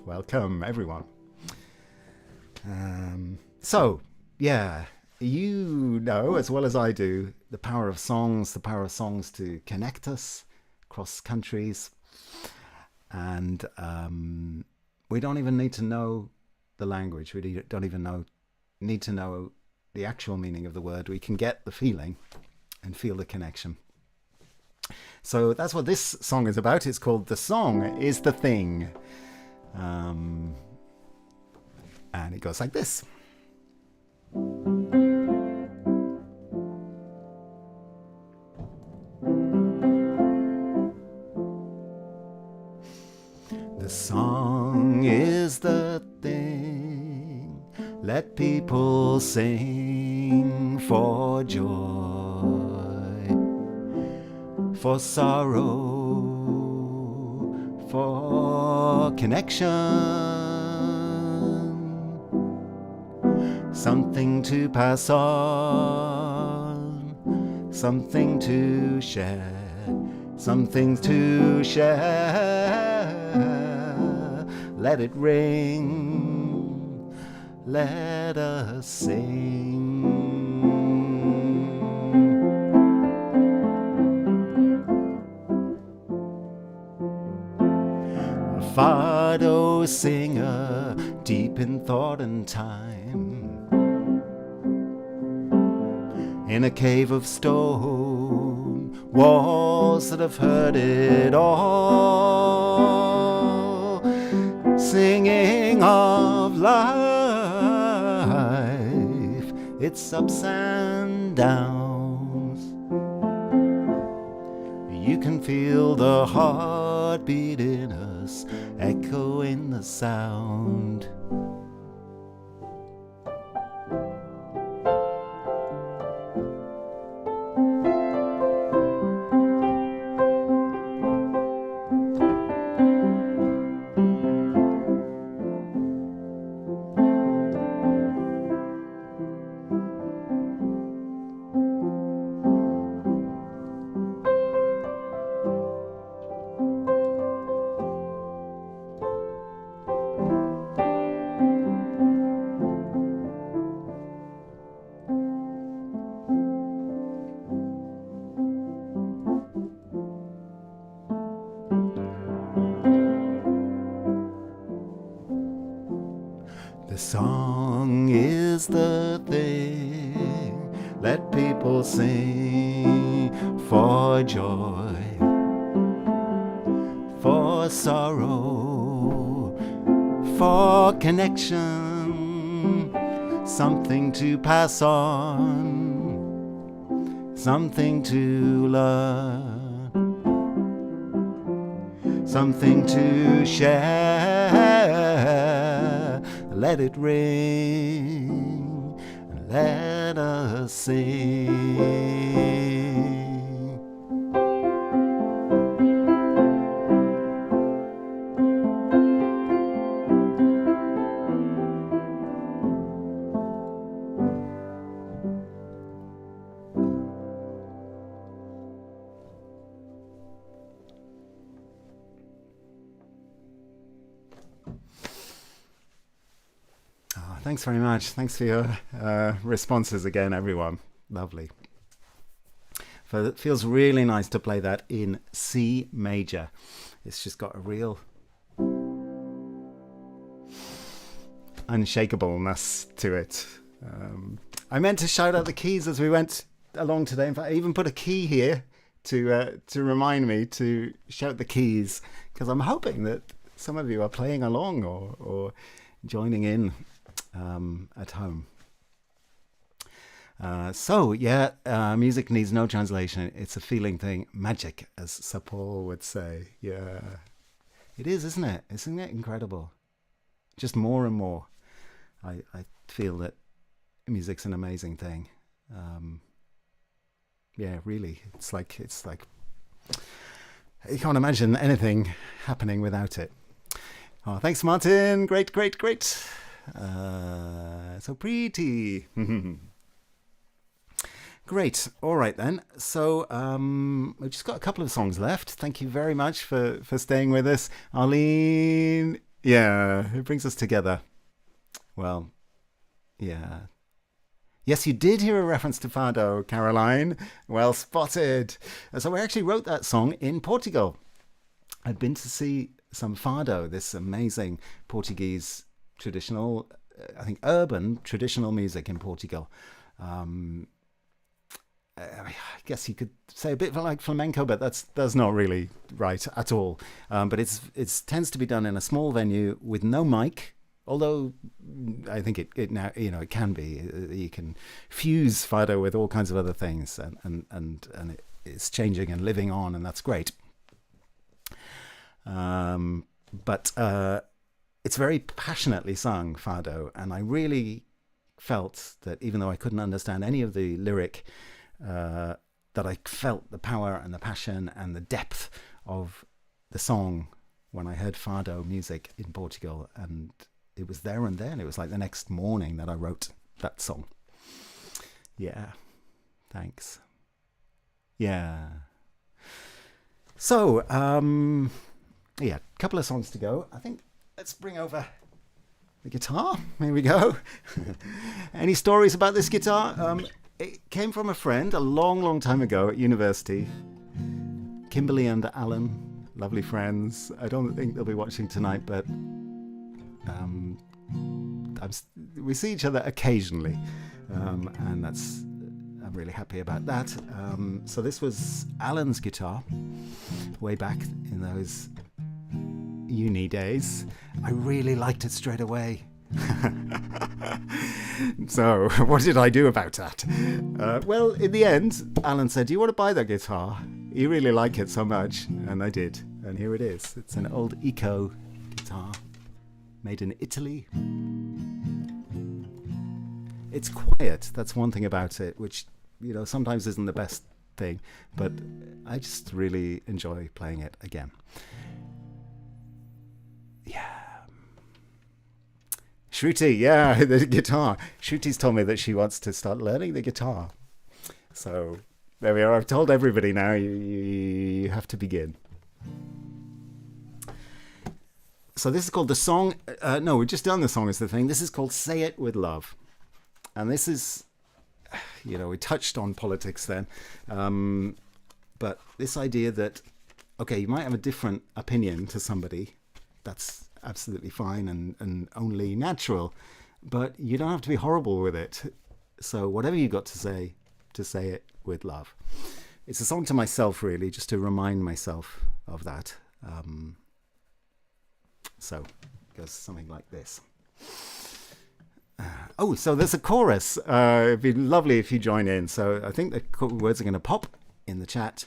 Welcome, everyone. So, yeah, you know as well as I do the power of songs to connect us across countries. And we don't even need to know the language. We don't even need to know the actual meaning of the word. We can get the feeling and feel the connection. So that's what this song is about. It's called The Song Is the Thing. And it goes like this. The song is the thing, let people sing for joy, for sorrow, for connection, something to pass on, something to share, something to share. Let it ring, let us sing. A fado singer, deep in thought and time, in a cave of stone, walls that have heard it all, singing of life, its ups and downs. You can feel the heartbeat in us, echo in the sound. The song is the thing, let people sing for joy, for sorrow, for connection, something to pass on, something to learn, something to share. Let it ring, let us sing. Thanks very much. Thanks for your responses again, everyone. Lovely. It feels really nice to play that in C major. It's just got a real unshakableness to it. I meant to shout out the keys as we went along today. In fact, I even put a key here to remind me to shout the keys, because I'm hoping that some of you are playing along or joining in at home. Music needs no translation. It's a feeling thing. Magic, as Sir Paul would say. Yeah, it is, isn't it? Isn't it incredible? Just more and more, I feel that music's an amazing thing. Yeah, really, it's like you can't imagine anything happening without it. Oh, thanks, Martin. Great. So pretty. Great. All right then. So we've just got a couple of songs left. Thank you very much for staying with us. Arlene, Yeah, it brings us together. Well, yeah. Yes, you did hear a reference to Fado, Caroline. Well spotted. So we actually wrote that song in Portugal. I'd been to see some Fado, this amazing Portuguese traditional, I think urban traditional music in Portugal. Um, I guess you could say a bit like flamenco, but that's not really right at all. But it tends to be done in a small venue with no mic. Although I think it now it can be, you can fuse Fado with all kinds of other things, and it's changing and living on, and that's great. But it's very passionately sung, Fado, and I really felt that even though I couldn't understand any of the lyric, that I felt the power and the passion and the depth of the song when I heard Fado music in Portugal, and it was there and then. It was like the next morning that I wrote that song. Yeah, thanks. Yeah. So, yeah, a couple of songs to go. I think let's bring over the guitar. Here we go. Any stories about this guitar? It came from a friend a long, long time ago at university. Kimberly and Alan, lovely friends. I don't think they'll be watching tonight, but we see each other occasionally, and I'm really happy about that. So this was Alan's guitar way back in those uni days. I really liked it straight away. So what did I do about that? Well, in the end, Alan said, do you want to buy that guitar? You really like it so much. And I did. And here it is. It's an old Eco guitar made in Italy. It's quiet. That's one thing about it, which, sometimes isn't the best thing. But I just really enjoy playing it again. Yeah. Shruti, yeah, the guitar. Shruti's told me that she wants to start learning the guitar. So there we are. I've told everybody now you have to begin. So this is called the song. No, we've just done the song is the thing. This is called Say It With Love. And this is, we touched on politics then. But this idea that, okay, you might have a different opinion to somebody. That's absolutely fine and only natural, but you don't have to be horrible with it. So whatever you've got to say it with love. It's a song to myself, really, just to remind myself of that. So it goes something like this. So there's a chorus. It'd be lovely if you join in. So I think the words are going to pop in the chat.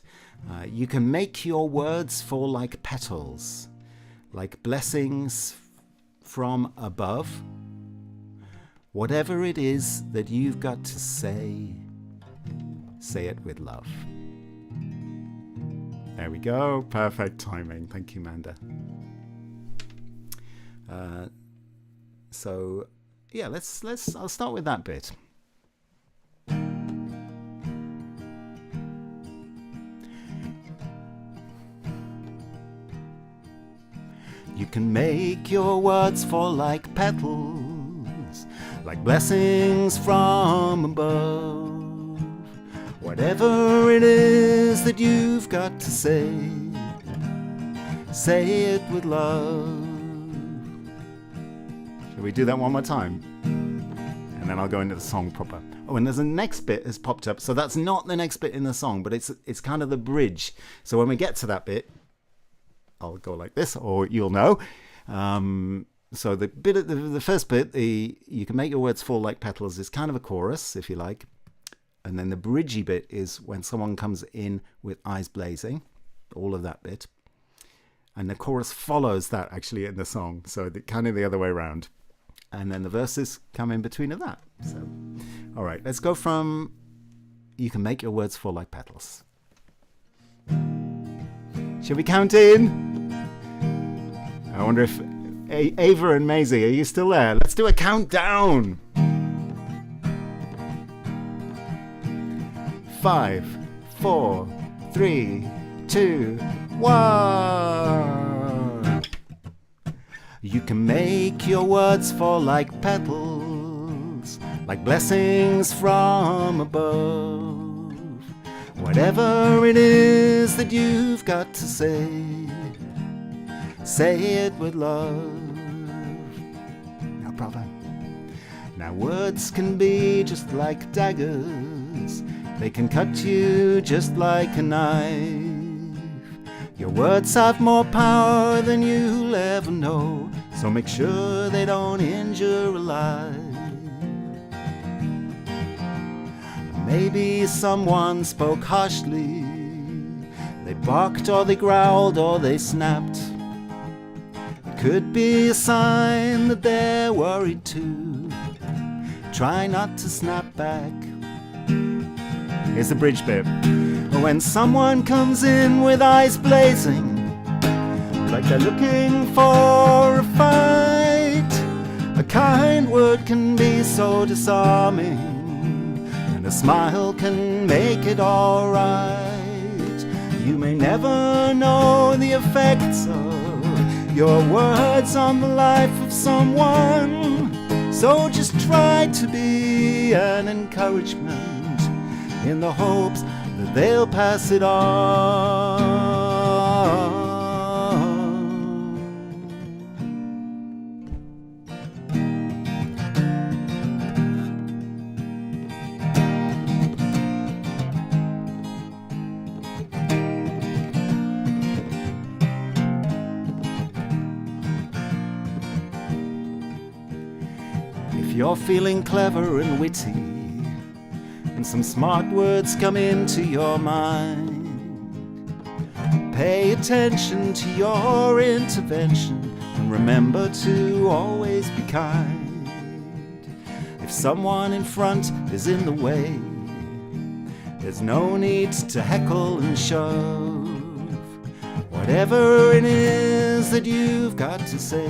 You can make your words fall like petals, like blessings from above. Whatever it is that you've got to say it with love. There we go. Perfect timing. Thank you, Manda. So yeah, I'll start with that bit. You can make your words fall like petals, like blessings from above. Whatever it is that you've got to say it with love. Shall we do that one more time? And then I'll go into the song proper. Oh, and there's a next bit has popped up. So that's not the next bit in the song, but it's kind of the bridge. So when we get to that bit, I'll go like this, or you'll know. So the bit at the first bit, you can make your words fall like petals, is kind of a chorus, if you like. And then the bridgy bit is when someone comes in with eyes blazing, all of that bit. And the chorus follows that actually in the song, so kind of the other way around. And then the verses come in between of that. So, all right, let's go from you can make your words fall like petals. Shall we count in? I wonder if Ava and Maisie, are you still there? Let's do a countdown. 5, 4, 3, 2, 1. You can make your words fall like petals, like blessings from above. Whatever it is that you've got to say it with love. No problem. Now words can be just like daggers, they can cut you just like a knife. Your words have more power than you'll ever know, so make sure they don't injure a life. Maybe someone spoke harshly, they barked or they growled or they snapped. It could be a sign that they're worried too. Try not to snap back. Here's the bridge bit. When someone comes in with eyes blazing, like they're looking for a fight, a kind word can be so disarming, and a smile can make it alright. You may never know the effects of your words on the life of someone, so just try to be an encouragement in the hopes that they'll pass it on. If you're feeling clever and witty, and some smart words come into your mind, pay attention to your intervention and remember to always be kind. If someone in front is in the way, there's no need to heckle and shove. Whatever it is that you've got to say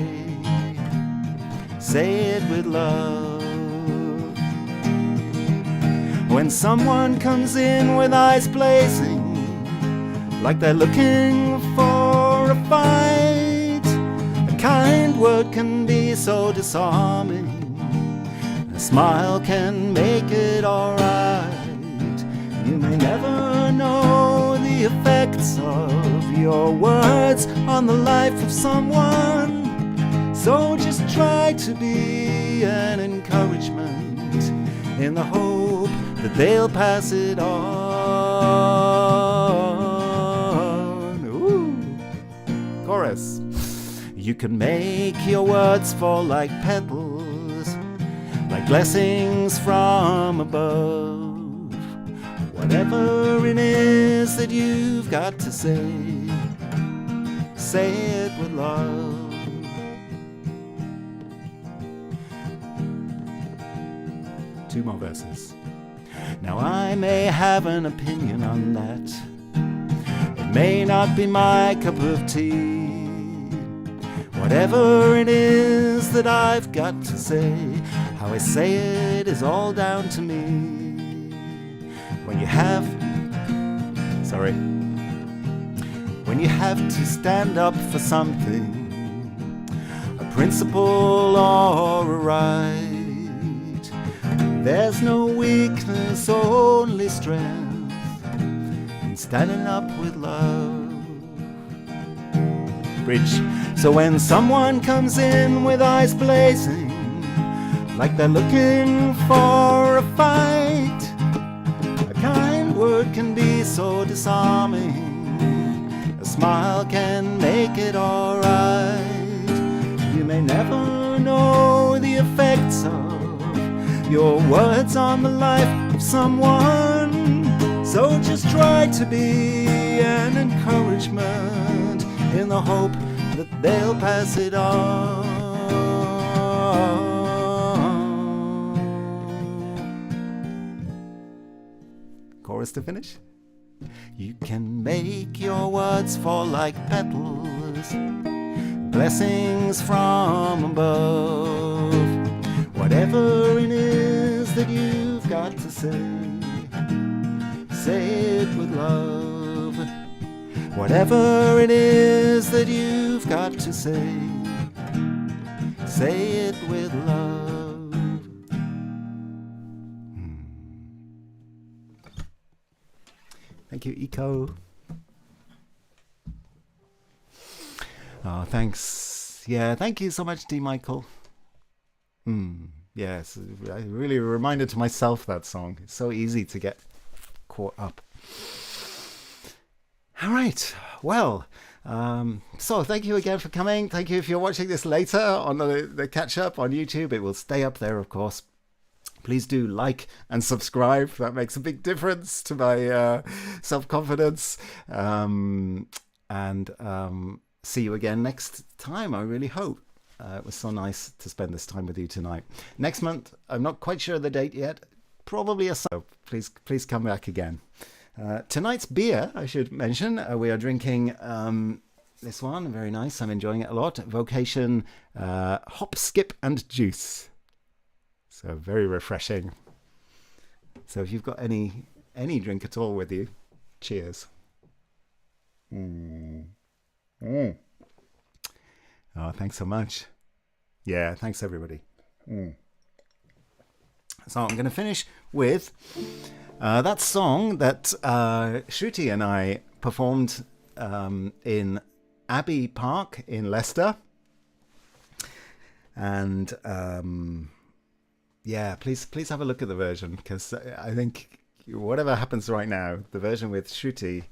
it with love. When someone comes in with eyes blazing, like they're looking for a fight, a kind word can be so disarming, a smile can make it alright. You may never know the effects of your words on the life of someone, so just try to be an encouragement in the hope that they'll pass it on. Ooh. Chorus. You can make your words fall like petals, like blessings from above. Whatever it is that you've got to say it with love. Two more verses. Now I may have an opinion on that, it may not be my cup of tea. Whatever it is that I've got to say, how I say it is all down to me. When you have to stand up for something, a principle or a right, there's no weakness, only strength in standing up with love. Bridge. So when someone comes in with eyes blazing, like they're looking for a fight, a kind word can be so disarming, a smile can make it alright. You may never know the effects of your words on the life of someone, so just try to be an encouragement in the hope that they'll pass it on. Chorus to finish. You can make your words fall like petals, blessings from above. Whatever it is that you've got to say it with love. Whatever it is that you've got to say say it with love. Thank you, Eco. Oh, thanks. Yeah, thank you so much, D. Michael. Yes, I really reminded to myself that song. It's so easy to get caught up. All right, well, so thank you again for coming. Thank you if you're watching this later on the catch-up on YouTube. It will stay up there, of course. Please do like and subscribe. That makes a big difference to my self-confidence. See you again next time, I really hope. It was so nice to spend this time with you tonight. Next month, I'm not quite sure the date yet. Probably a so. Please come back again. Tonight's beer, I should mention, we are drinking this one. Very nice. I'm enjoying it a lot. Vocation Hop, Skip and Juice. So very refreshing. So if you've got any drink at all with you, cheers. Oh, thanks so much. Yeah, thanks everybody. So I'm going to finish with that song that Shruti and I performed in Abbey Park in Leicester. And yeah, please have a look at the version, because I think whatever happens right now, the version with Shruti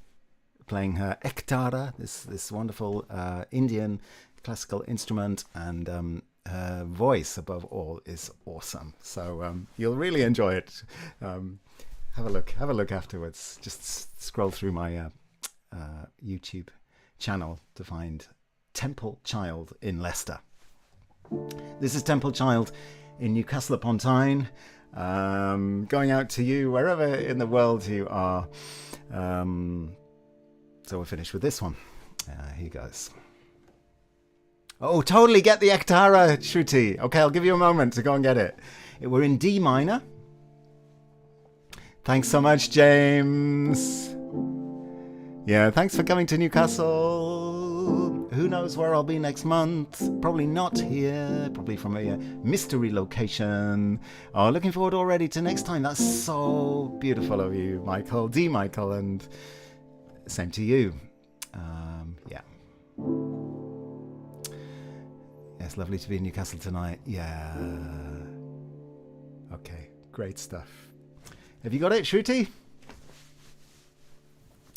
playing her ektara, this wonderful Indian classical instrument, and her voice above all is awesome. So you'll really enjoy it. Have a look afterwards. Just scroll through my YouTube channel to find Temple Child in Leicester. This is Temple Child in Newcastle upon Tyne. Going out to you wherever in the world you are. So we'll finish with this one. Here goes. Oh, totally get the ektara, Shruti. Okay, I'll give you a moment to go and get it. We're in D minor. Thanks so much, James. Yeah, thanks for coming to Newcastle. Who knows where I'll be next month? Probably not here. Probably from a mystery location. Oh, looking forward already to next time. That's so beautiful of you, Michael. D. Michael, and same to you. Yeah. It's lovely to be in Newcastle tonight. Yeah. Okay, great stuff. Have you got it, Shruti?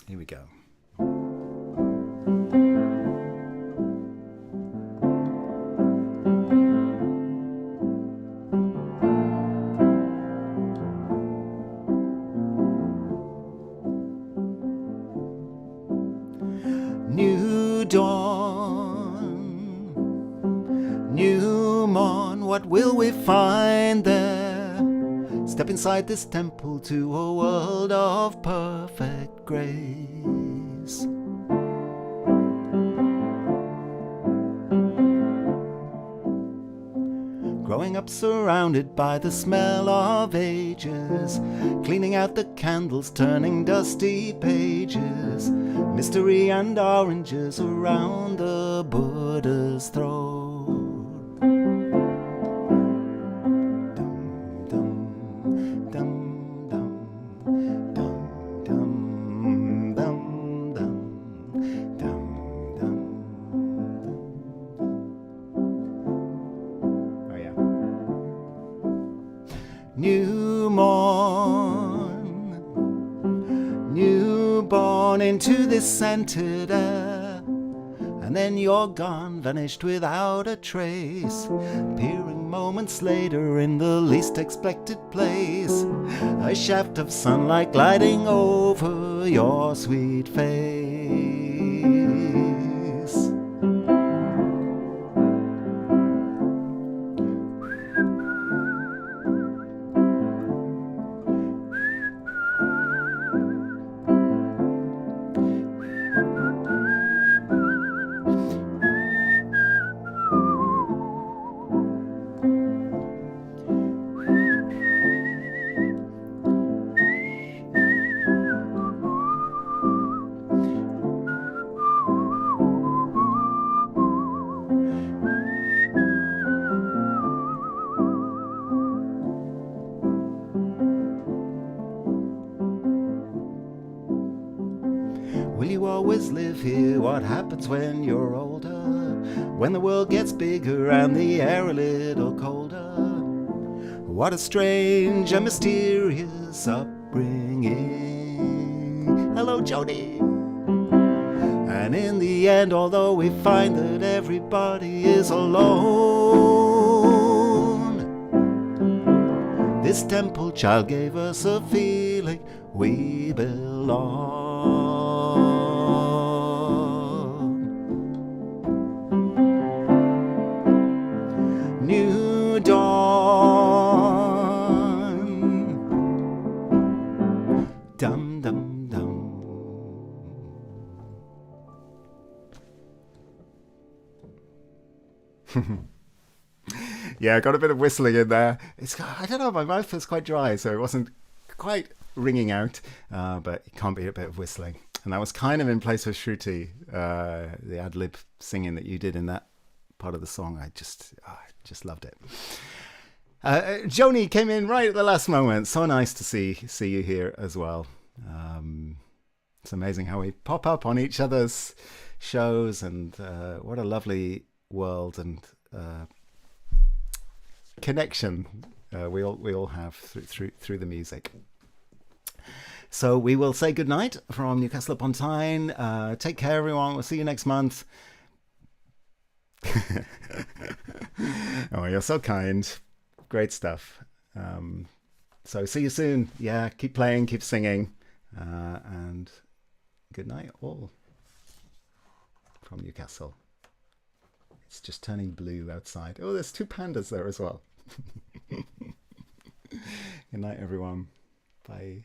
Here we go. New dawn, new morn, what will we find there? Step inside this temple to a world of perfect grace. Growing up surrounded by the smell of ages, cleaning out the candles, turning dusty pages, mystery and oranges around the Buddha's throne. New morn, newborn into this scented air, and then you're gone, vanished without a trace, appearing moments later in the least expected place, a shaft of sunlight gliding over your sweet face. hear what happens when you're older, when the world gets bigger and the air a little colder. What a strange and mysterious upbringing. Hello, Jody. And in the end, although we find that everybody is alone, this temple child gave us a feeling we belong. New dawn. Dum dum dum. Yeah, I got a bit of whistling in there. I don't know, my mouth was quite dry, so it wasn't quite ringing out, but it can't be a bit of whistling. And that was kind of in place with Shruti, the ad-lib singing that you did in that part of the song. I just loved it. Joni came in right at the last moment. So nice to see you here as well. It's amazing how we pop up on each other's shows, and what a lovely world and connection we all have through the music. So we will say goodnight from Newcastle upon Tyne. Take care, everyone. We'll see you next month. Oh, you're so kind. Great stuff. So see you soon. Yeah, keep playing, keep singing, and good night all from Newcastle. It's just turning blue outside. Oh, there's 2 pandas there as well. Good night, everyone. Bye.